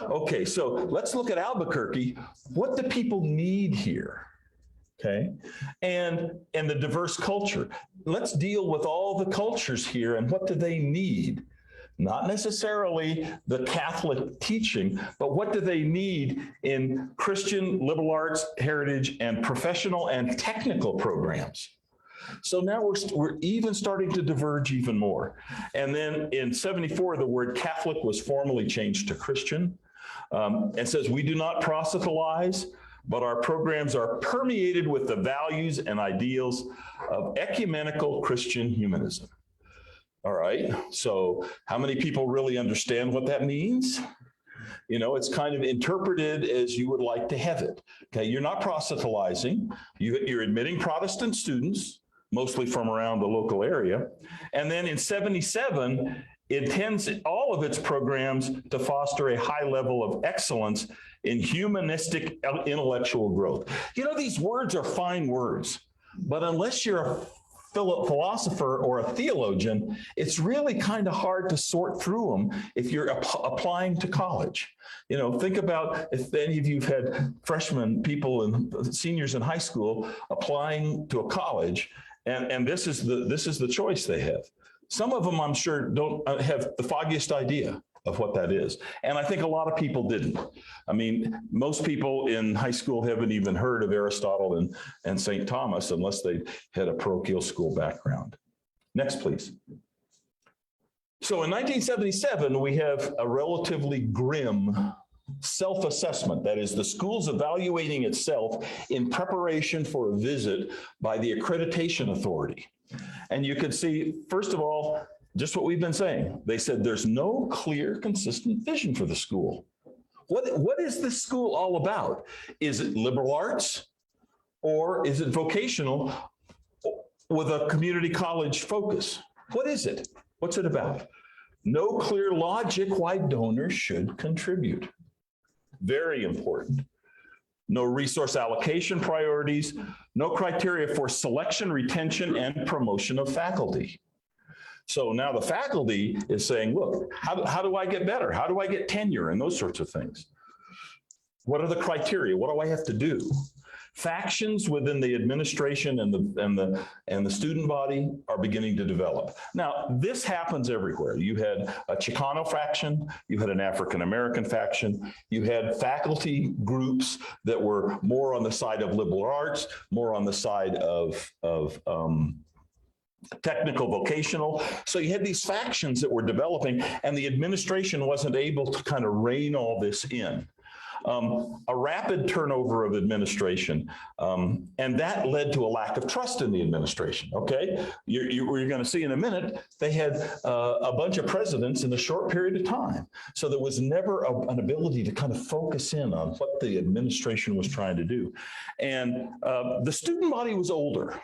Okay, so let's look at Albuquerque. What do people need here? Okay, and the diverse culture. Let's deal with all the cultures here and what do they need? Not necessarily the Catholic teaching, but what do they need in Christian, liberal arts, heritage, and professional and technical programs? So now we're even starting to diverge even more. And then in 74, the word Catholic was formally changed to Christian. And says we do not proselytize, but our programs are permeated with the values and ideals of ecumenical Christian humanism. All right, so how many people really understand what that means? You know, it's kind of interpreted as you would like to have it. Okay, you're not proselytizing, you're admitting Protestant students, mostly from around the local area. And then in 77, it intends all of its programs to foster a high level of excellence in humanistic intellectual growth. You know, these words are fine words, but unless you're a philosopher or a theologian, it's really kind of hard to sort through them if you're applying to college. You know, think about if any of you've had freshmen, people and seniors in high school applying to a college, and this is the choice they have. Some of them, I'm sure, don't have the foggiest idea of what that is. And I think a lot of people didn't. I mean, most people in high school haven't even heard of Aristotle and St. Thomas unless they had a parochial school background. Next, please. So in 1977, we have a relatively grim self-assessment. That is, the school's evaluating itself in preparation for a visit by the accreditation authority. And you can see, first of all, just what we've been saying. They said there's no clear, consistent vision for the school. What is this school all about? Is it liberal arts or is it vocational with a community college focus? What is it? What's it about? No clear logic why donors should contribute. Very important. No resource allocation priorities, no criteria for selection, retention, and promotion of faculty. So now the faculty is saying, look, how do I get better? How do I get tenure and those sorts of things? What are the criteria? What do I have to do? Factions within the administration and the student body are beginning to develop. Now, this happens everywhere. You had a Chicano faction, you had an African-American faction, you had faculty groups that were more on the side of liberal arts, more on the side of technical, vocational. So you had these factions that were developing, and the administration wasn't able to kind of rein all this in. A rapid turnover of administration, and that led to a lack of trust in the administration, okay? You're going to see in a minute, they had a bunch of presidents in a short period of time. So there was never an ability to kind of focus in on what the administration was trying to do. And the student body was older.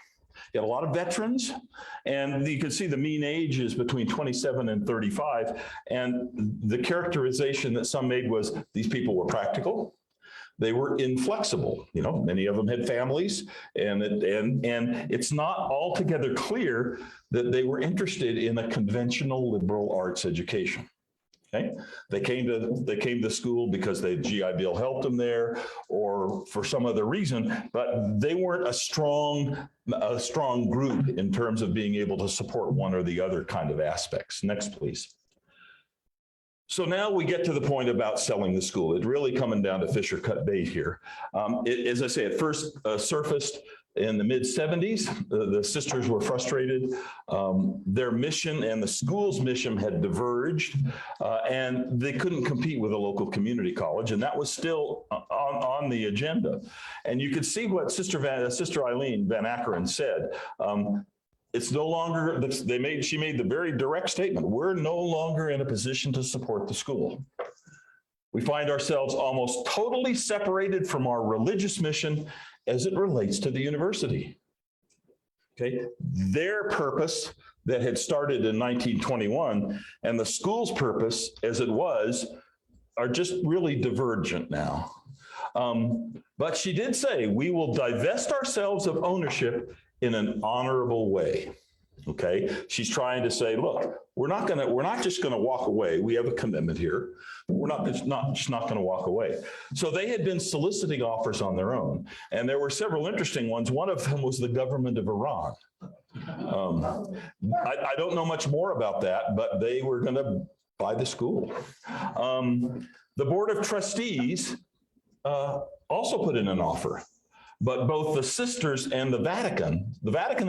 You had a lot of veterans, and you can see the mean age is between 27 and 35. And the characterization that some made was these people were practical. They were inflexible. You know, many of them had families, and it's not altogether clear that they were interested in a conventional liberal arts education. Okay. They came to school because the GI Bill helped them there, or for some other reason, but they weren't a strong group in terms of being able to support one or the other kind of aspects. Next, please. So now we get to the point about selling the school. It's really coming down to fish or cut bait here. As I say, it first surfaced in the mid-70s. The sisters were frustrated. Their mission and the school's mission had diverged, and they couldn't compete with a local community college, and that was still on the agenda. And you could see what Sister Eileen Van Akkeren said. It's no longer, she made the very direct statement, we're no longer in a position to support the school. We find ourselves almost totally separated from our religious mission as it relates to the university. Okay, their purpose that had started in 1921 and the school's purpose as it was are just really divergent now. But she did say, we will divest ourselves of ownership in an honorable way. Okay, she's trying to say, look, we're not just going to walk away. We have a commitment here. We're not just not going to walk away. So they had been soliciting offers on their own, and there were several interesting ones. One of them was the government of Iran. I don't know much more about that, but they were going to buy the school. The Board of Trustees also put in an offer. But both the sisters and the Vatican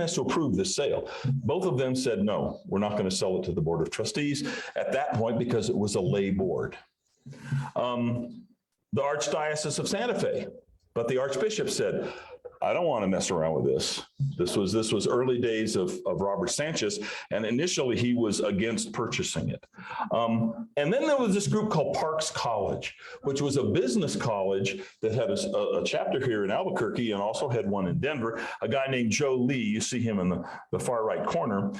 has to approve this sale. Both of them said, no, we're not going to sell it to the Board of Trustees at that point because it was a lay board. The Archdiocese of Santa Fe, but the Archbishop said, I don't want to mess around with this. This was early days of Robert Sanchez, and initially he was against purchasing it. And then there was this group called Parks College, which was a business college that had a chapter here in Albuquerque and also had one in Denver. A guy named Joe Lee, you see him in the far right corner.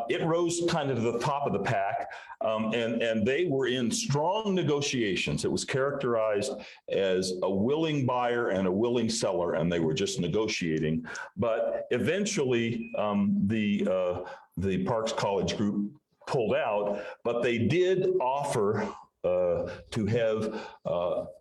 It rose kind of to the top of the pack, and they were in strong negotiations. It was characterized as a willing buyer and a willing seller, and they were just negotiating. But eventually, the Parks College group pulled out, but they did offer to have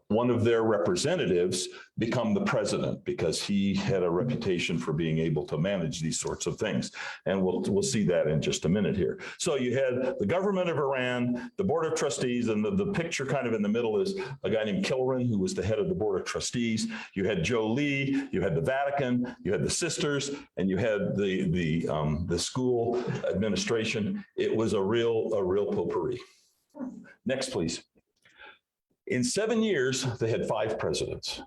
one of their representatives become the president because he had a reputation for being able to manage these sorts of things. And we'll see that in just a minute here. So you had the government of Iran, the Board of Trustees, and the picture kind of in the middle is a guy named Kilran, who was the head of the Board of Trustees. You had Joe Lee, you had the Vatican, you had the sisters, and you had the school administration. It was a real potpourri. Next, please. In 7 years, they had 5 presidents.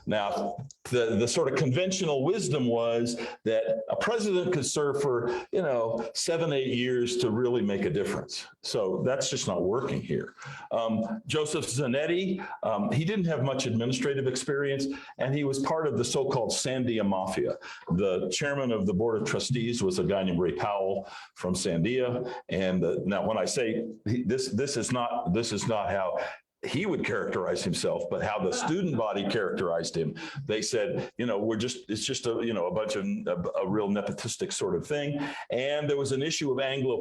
Now, the sort of conventional wisdom was that a president could serve for, 7, 8 years to really make a difference. So that's just not working here. Joseph Zanetti, he didn't have much administrative experience, and he was part of the so-called Sandia Mafia. The chairman of the Board of Trustees was a guy named Ray Powell from Sandia. And now, when I say this is not how he would characterize himself, but how the student body characterized him. They said, it's just a bunch of a real nepotistic sort of thing. And there was an issue of Anglo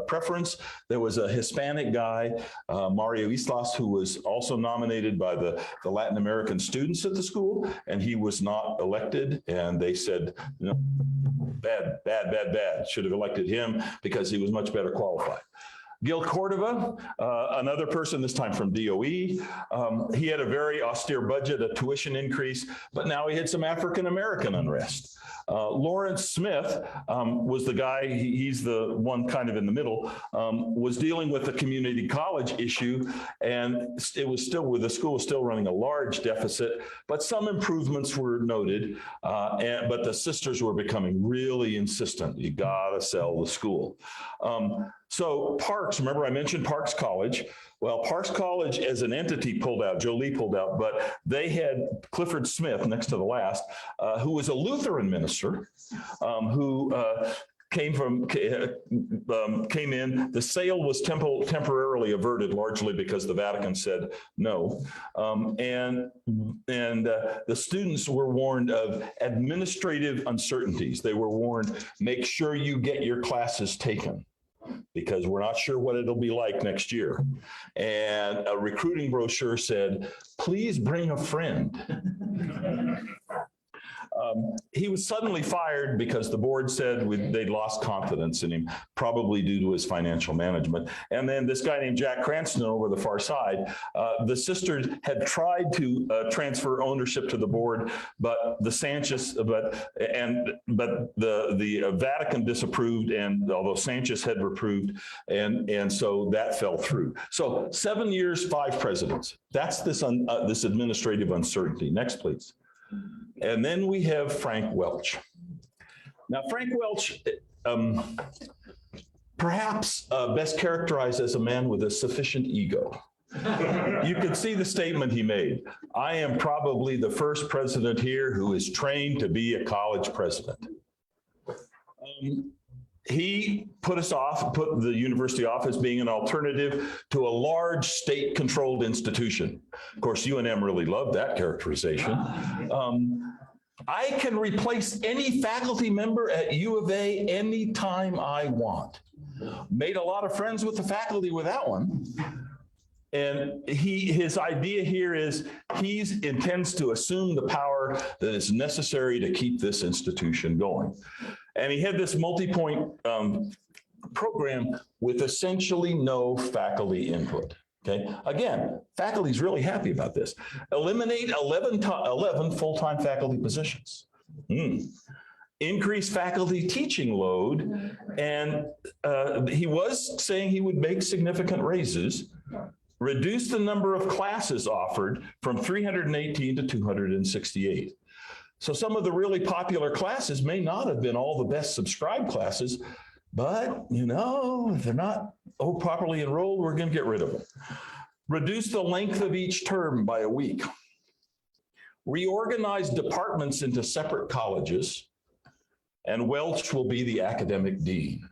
preference. There was a Hispanic guy, Mario Islas, who was also nominated by the Latin American students at the school, and he was not elected. And they said, bad, should have elected him because he was much better qualified. Gil Cordova, another person, this time from DOE. He had a very austere budget, a tuition increase, but now he had some African-American unrest. Lawrence Smith was the guy, he's the one kind of in the middle, was dealing with the community college issue, and it was still, the school was still running a large deficit, but some improvements were noted, but the sisters were becoming really insistent. You gotta sell the school. So Parks, remember I mentioned Parks College. Well, Parks College as an entity pulled out, Jolie pulled out, but they had Clifford Smith next to the last, who was a Lutheran minister, who came in. The sale was temporarily averted, largely because the Vatican said no. And the students were warned of administrative uncertainties. They were warned, make sure you get your classes taken, because we're not sure what it'll be like next year. And a recruiting brochure said, please bring a friend. He was suddenly fired because the board said they'd lost confidence in him, probably due to his financial management. And then this guy named Jack Cranston over the far side, the sisters had tried to transfer ownership to the board, but the Sanchez, the Vatican disapproved, and although Sanchez had approved, and so that fell through. So 7 years, 5 presidents. That's this administrative uncertainty. Next, please. And then we have Frank Welch. Now, Frank Welch, perhaps best characterized as a man with a sufficient ego. You can see the statement he made. I am probably the first president here who is trained to be a college president. He put the university off as being an alternative to a large state-controlled institution. Of course, UNM really loved that characterization. I can replace any faculty member at U of A anytime I want. Made a lot of friends with the faculty with that one. And his idea here is he intends to assume the power that is necessary to keep this institution going. And he had this multi-point program with essentially no faculty input. Okay, again, faculty is really happy about this. Eliminate 11 full-time faculty positions. Increase faculty teaching load, and he was saying he would make significant raises. Reduce the number of classes offered from 318 to 268. So some of the really popular classes may not have been all the best subscribed classes, but you know, if they're not properly enrolled, we're going to get rid of them. Reduce the length of each term by a week. Reorganize departments into separate colleges, and Welch will be the academic dean.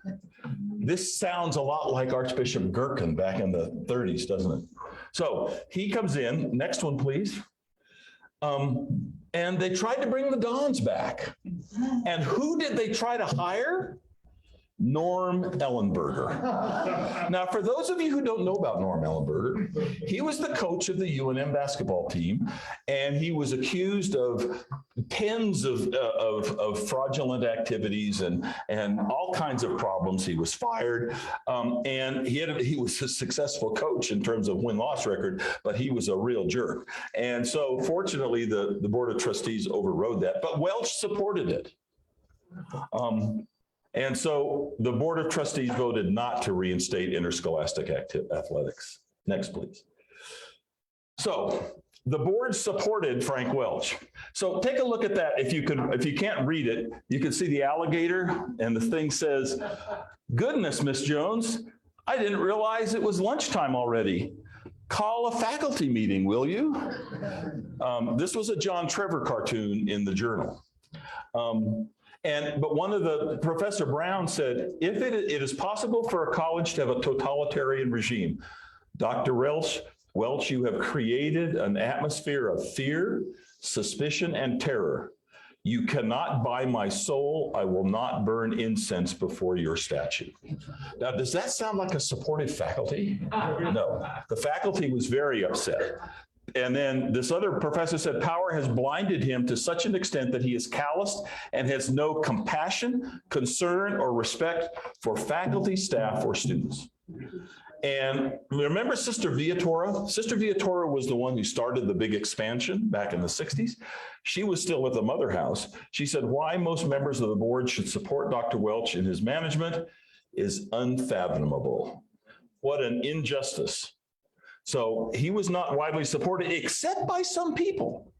This sounds a lot like Archbishop Gherkin back in the 30s, doesn't it? So he comes in, next one, please. And they tried to bring the Dons back. And who did they try to hire? Norm Ellenberger. Now, for those of you who don't know about Norm Ellenberger, he was the coach of the UNM basketball team, and he was accused of tens of fraudulent activities and all kinds of problems. He was fired, and he was a successful coach in terms of win-loss record, but he was a real jerk. And so, fortunately, the Board of Trustees overrode that, but Welch supported it. And so the Board of Trustees voted not to reinstate interscholastic athletics. Next, please. So the board supported Frank Welch. So take a look at that. If you can't read it, you can see the alligator, and the thing says, "Goodness, Miss Jones, I didn't realize it was lunchtime already. Call a faculty meeting, will you?" This was a John Trevor cartoon in the journal. But one of Professor Brown said, if it is possible for a college to have a totalitarian regime, Dr. Welch, you have created an atmosphere of fear, suspicion, and terror. You cannot buy my soul. I will not burn incense before your statue. Now, does that sound like a supportive faculty? No, the faculty was very upset. And then this other professor said, power has blinded him to such an extent that he is calloused and has no compassion, concern, or respect for faculty, staff, or students. And remember Sister Viatora? Sister Viatora was the one who started the big expansion back in the 60s. She was still at the mother house. She said, why most members of the board should support Dr. Welch in his management is unfathomable. What an injustice. So he was not widely supported except by some people.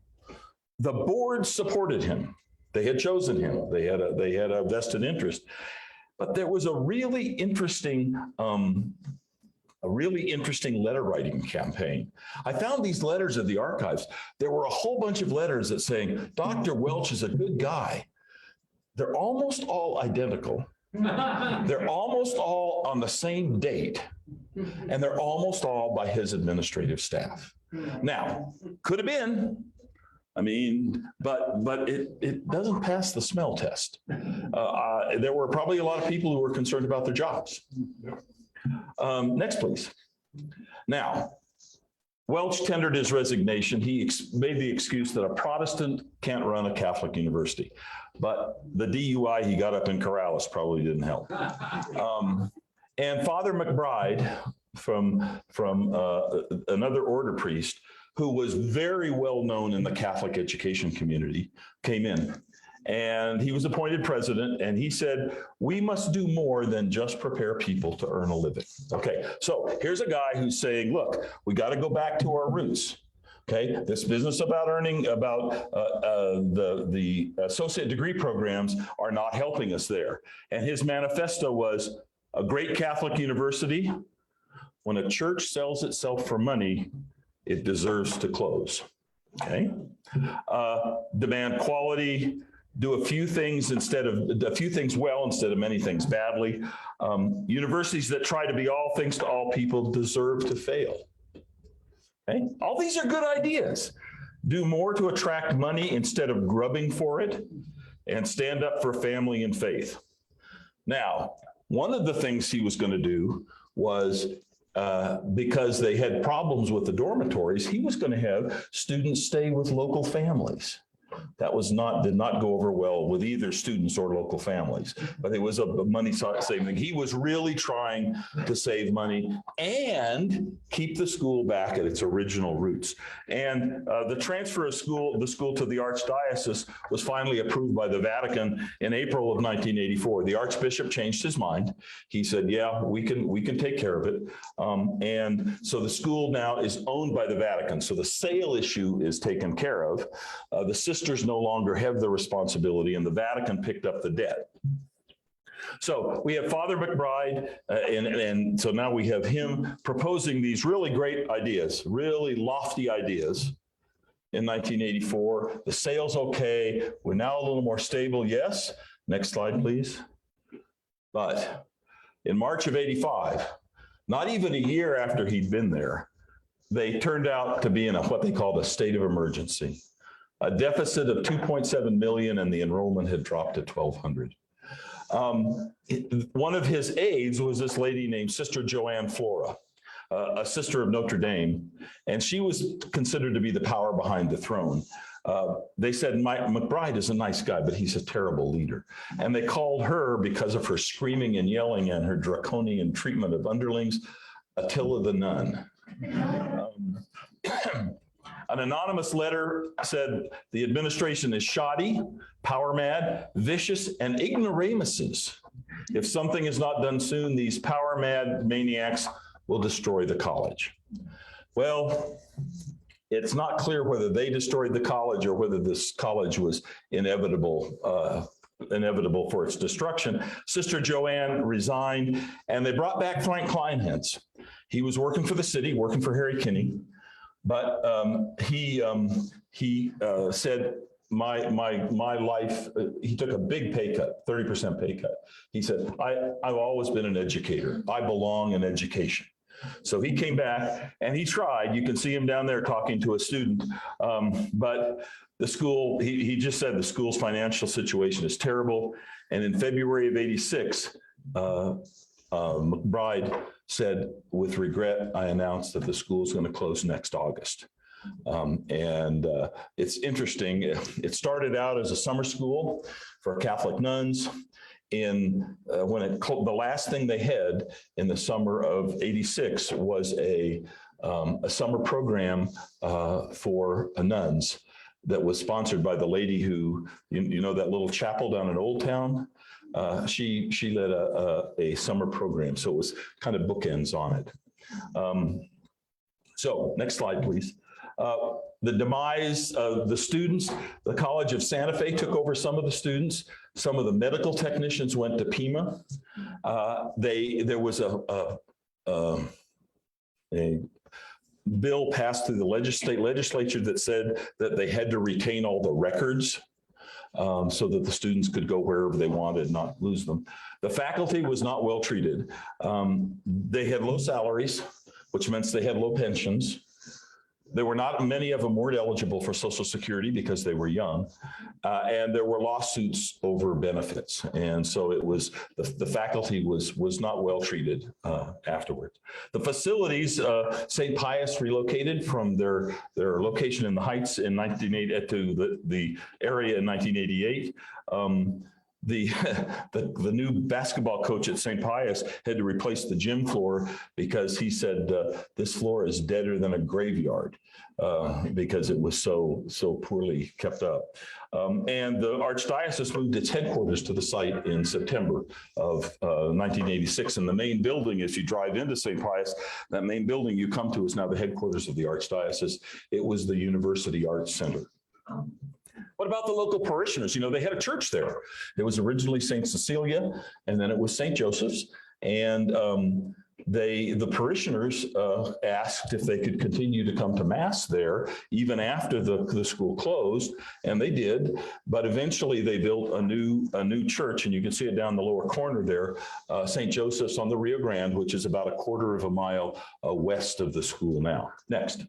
The board supported him. They had chosen him. They had a vested interest. But there was a really interesting letter writing campaign. I found these letters in the archives. There were a whole bunch of letters that saying, Dr. Welch is a good guy. They're almost all identical. They're almost all on the same date. And they're almost all by his administrative staff. Now, could have been, I mean, but it doesn't pass the smell test. There were probably a lot of people who were concerned about their jobs. Next, please. Now, Welch tendered his resignation. He made the excuse that a Protestant can't run a Catholic university, but the DUI he got up in Corrales probably didn't help. And Father McBride from another order priest who was very well known in the Catholic education community came in. And he was appointed president, and he said, we must do more than just prepare people to earn a living. Okay, so here's a guy who's saying, look, we got to go back to our roots. Okay, this business about earning, the associate degree programs are not helping us there. And his manifesto was a great Catholic university. When a church sells itself for money, it deserves to close. Okay, demand quality. Do a few things well instead of many things badly. Universities that try to be all things to all people deserve to fail. Okay, all these are good ideas. Do more to attract money instead of grubbing for it, and stand up for family and faith. Now, one of the things he was going to do was, because they had problems with the dormitories, he was going to have students stay with local families. That did not go over well with either students or local families, but it was a money saving. He was really trying to save money and keep the school back at its original roots. And the transfer of the school to the Archdiocese was finally approved by the Vatican in April of 1984. The Archbishop changed his mind. He said, yeah, we can take care of it. And so the school now is owned by the Vatican. So the sale issue is taken care of. The sisters no longer have the responsibility, and the Vatican picked up the debt. So we have Father McBride, and so now we have him proposing these really great ideas, really lofty ideas in 1984. The sale's okay. We're now a little more stable. Yes. Next slide, please. But in March of 85, not even a year after he'd been there, they turned out to be in what they called a state of emergency. A deficit of 2.7 million, and the enrollment had dropped to 1,200. One of his aides was this lady named Sister Joanne Flora, a sister of Notre Dame, and she was considered to be the power behind the throne. They said, McBride is a nice guy, but he's a terrible leader. And they called her, because of her screaming and yelling and her draconian treatment of underlings, Attila the Nun. An anonymous letter said the administration is shoddy, power mad, vicious, and ignoramuses. If something is not done soon, these power mad maniacs will destroy the college. Well, it's not clear whether they destroyed the college or whether this college was inevitable for its destruction. Sister Joanne resigned, and they brought back Frank Kleinhenz. He was working for the city, working for Harry Kinney. But he said, my life, he took a big pay cut, 30% pay cut. He said, I've always been an educator. I belong in education. So he came back and he tried. You can see him down there talking to a student. But the school, he just said the school's financial situation is terrible. And in February of 86, McBride said, with regret, I announced that the school is going to close next August. It's interesting. It started out as a summer school for Catholic nuns. the last thing they had in the summer of '86 was a summer program for nuns that was sponsored by the lady who, you know, that little chapel down in Old Town. She led a summer program, so it was kind of bookends on it. So next slide, please. The demise of the students, the College of Santa Fe took over some of the students. Some of the medical technicians went to Pima. There was a bill passed through the state legislature that said that they had to retain all the records so that the students could go wherever they wanted, not lose them. The faculty was not well treated. They had low salaries, which meant they had low pensions. There were not many of them weren't eligible for Social Security because they were young, and there were lawsuits over benefits. And so it was the faculty was not well treated afterwards. The facilities, St. Pius relocated from their location in the Heights in 1980 to the area in 1988. The new basketball coach at St. Pius had to replace the gym floor because he said this floor is deader than a graveyard because it was so poorly kept up. And the Archdiocese moved its headquarters to the site in September of 1986. And the main building, if you drive into St. Pius, that main building you come to is now the headquarters of the Archdiocese. It was the University Arts Center. What about the local parishioners? You know, they had a church there. It was originally St. Cecilia, and then it was St. Joseph's. And the parishioners asked if they could continue to come to Mass there, even after the school closed, and they did. But eventually they built a new church, and you can see it down the lower corner there, St. Joseph's on the Rio Grande, which is about a quarter of a mile west of the school now. Next.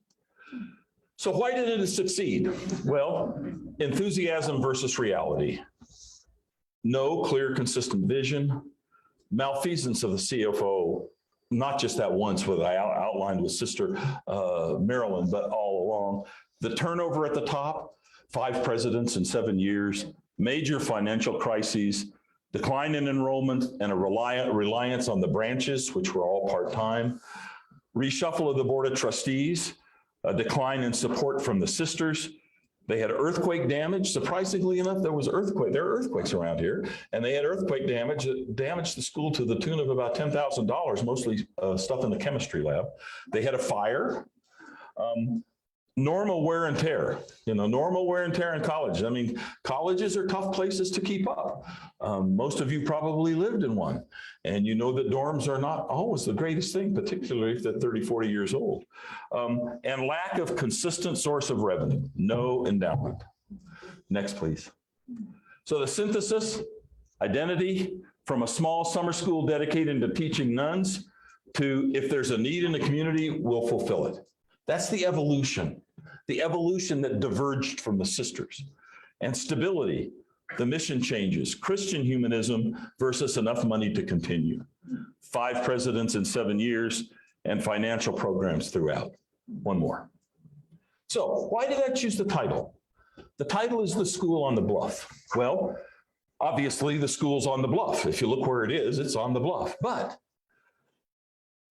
So why did it succeed? Well, enthusiasm versus reality. No clear, consistent vision. Malfeasance of the CFO, not just that once, what I outlined with Sister Marilyn, but all along. The turnover at the top, 5 presidents in 7 years, major financial crises, decline in enrollment, and a reliance on the branches, which were all part-time. Reshuffle of the Board of Trustees, a decline in support from the sisters. They had earthquake damage. Surprisingly enough, there are earthquakes around here, and they had earthquake damage that damaged the school to the tune of about $10,000, mostly stuff in the chemistry lab. They had a fire. Normal wear and tear, normal wear and tear in college. I mean, colleges are tough places to keep up. Most of you probably lived in one, and you know that dorms are not always the greatest thing, particularly if they're 30, 40 years old. And lack of consistent source of revenue, no endowment. Next, please. So the synthesis, identity, from a small summer school dedicated to teaching nuns to if there's a need in the community, we'll fulfill it. That's the evolution that diverged from the sisters. And stability, the mission changes, Christian humanism versus enough money to continue. 5 presidents in 7 years and financial programs throughout. One more. So why did I choose the title? The title is The School on the Bluff. Well, obviously the school's on the bluff. If you look where it is, it's on the bluff. But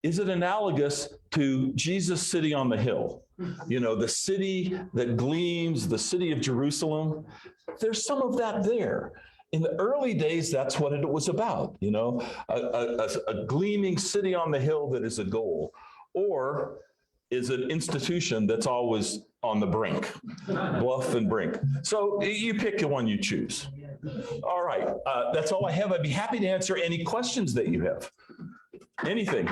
is it analogous to Jesus' city on the hill? The city that gleams, the city of Jerusalem. There's some of that there. In the early days, that's what it was about, a gleaming city on the hill that is a goal. Or is an institution that's always on the brink, bluff and brink. So you pick the one you choose. All right, that's all I have. I'd be happy to answer any questions that you have. Anything.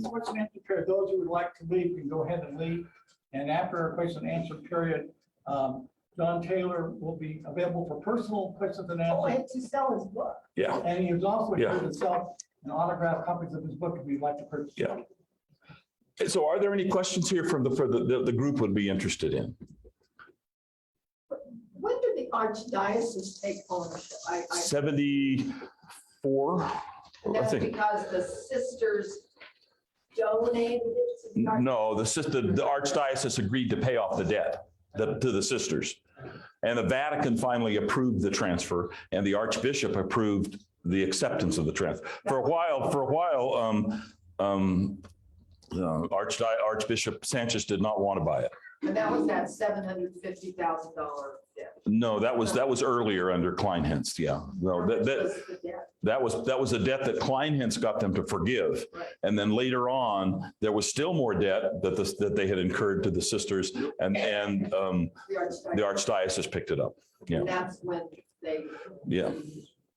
Question and answer period. Those who would like to leave can go ahead and leave. And after our question and answer period, John Taylor will be available for personal questions and answers. Oh, and to sell his book. Yeah. And he is also here to sell an autographed copies of his book if you'd like to purchase. Yeah. So are there any questions here from the group would be interested in? When did the Archdiocese take ownership? 74, And I that's think. because the sisters donated it to the No, the Archdiocese agreed to pay off the debt. to the sisters. And the Vatican finally approved the transfer, and the Archbishop approved the acceptance of the transfer. For a while, Archbishop Sanchez did not want to buy it. And that was that $750,000 debt. No, that was earlier under Kleinhenz. Yeah, no, that was a debt that Kleinhenz got them to forgive, Right. and then later on there was still more debt that they had incurred to the sisters, and The the Archdiocese picked it up. Yeah, And that's when they. yeah.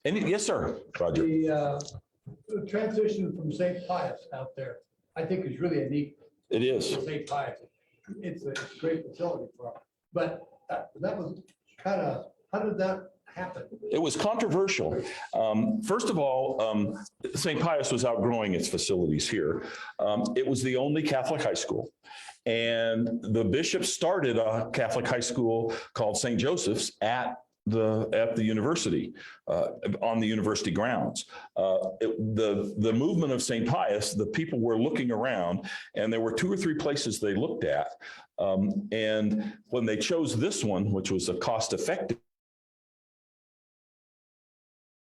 And yes, sir, Roger. The transition from St. Pius out there, I think is really unique. It is. St. Pius. It's a great facility for them. But that was kind of, how did that happen? It was controversial. First of all, St. Pius was outgrowing its facilities here. It was the only Catholic high school. And the bishop started a Catholic high school called St. Joseph's at the university, on the university grounds. The movement of St. Pius, the people were looking around, and there were 2 or 3 places they looked at. And when they chose this one, which was a cost-effective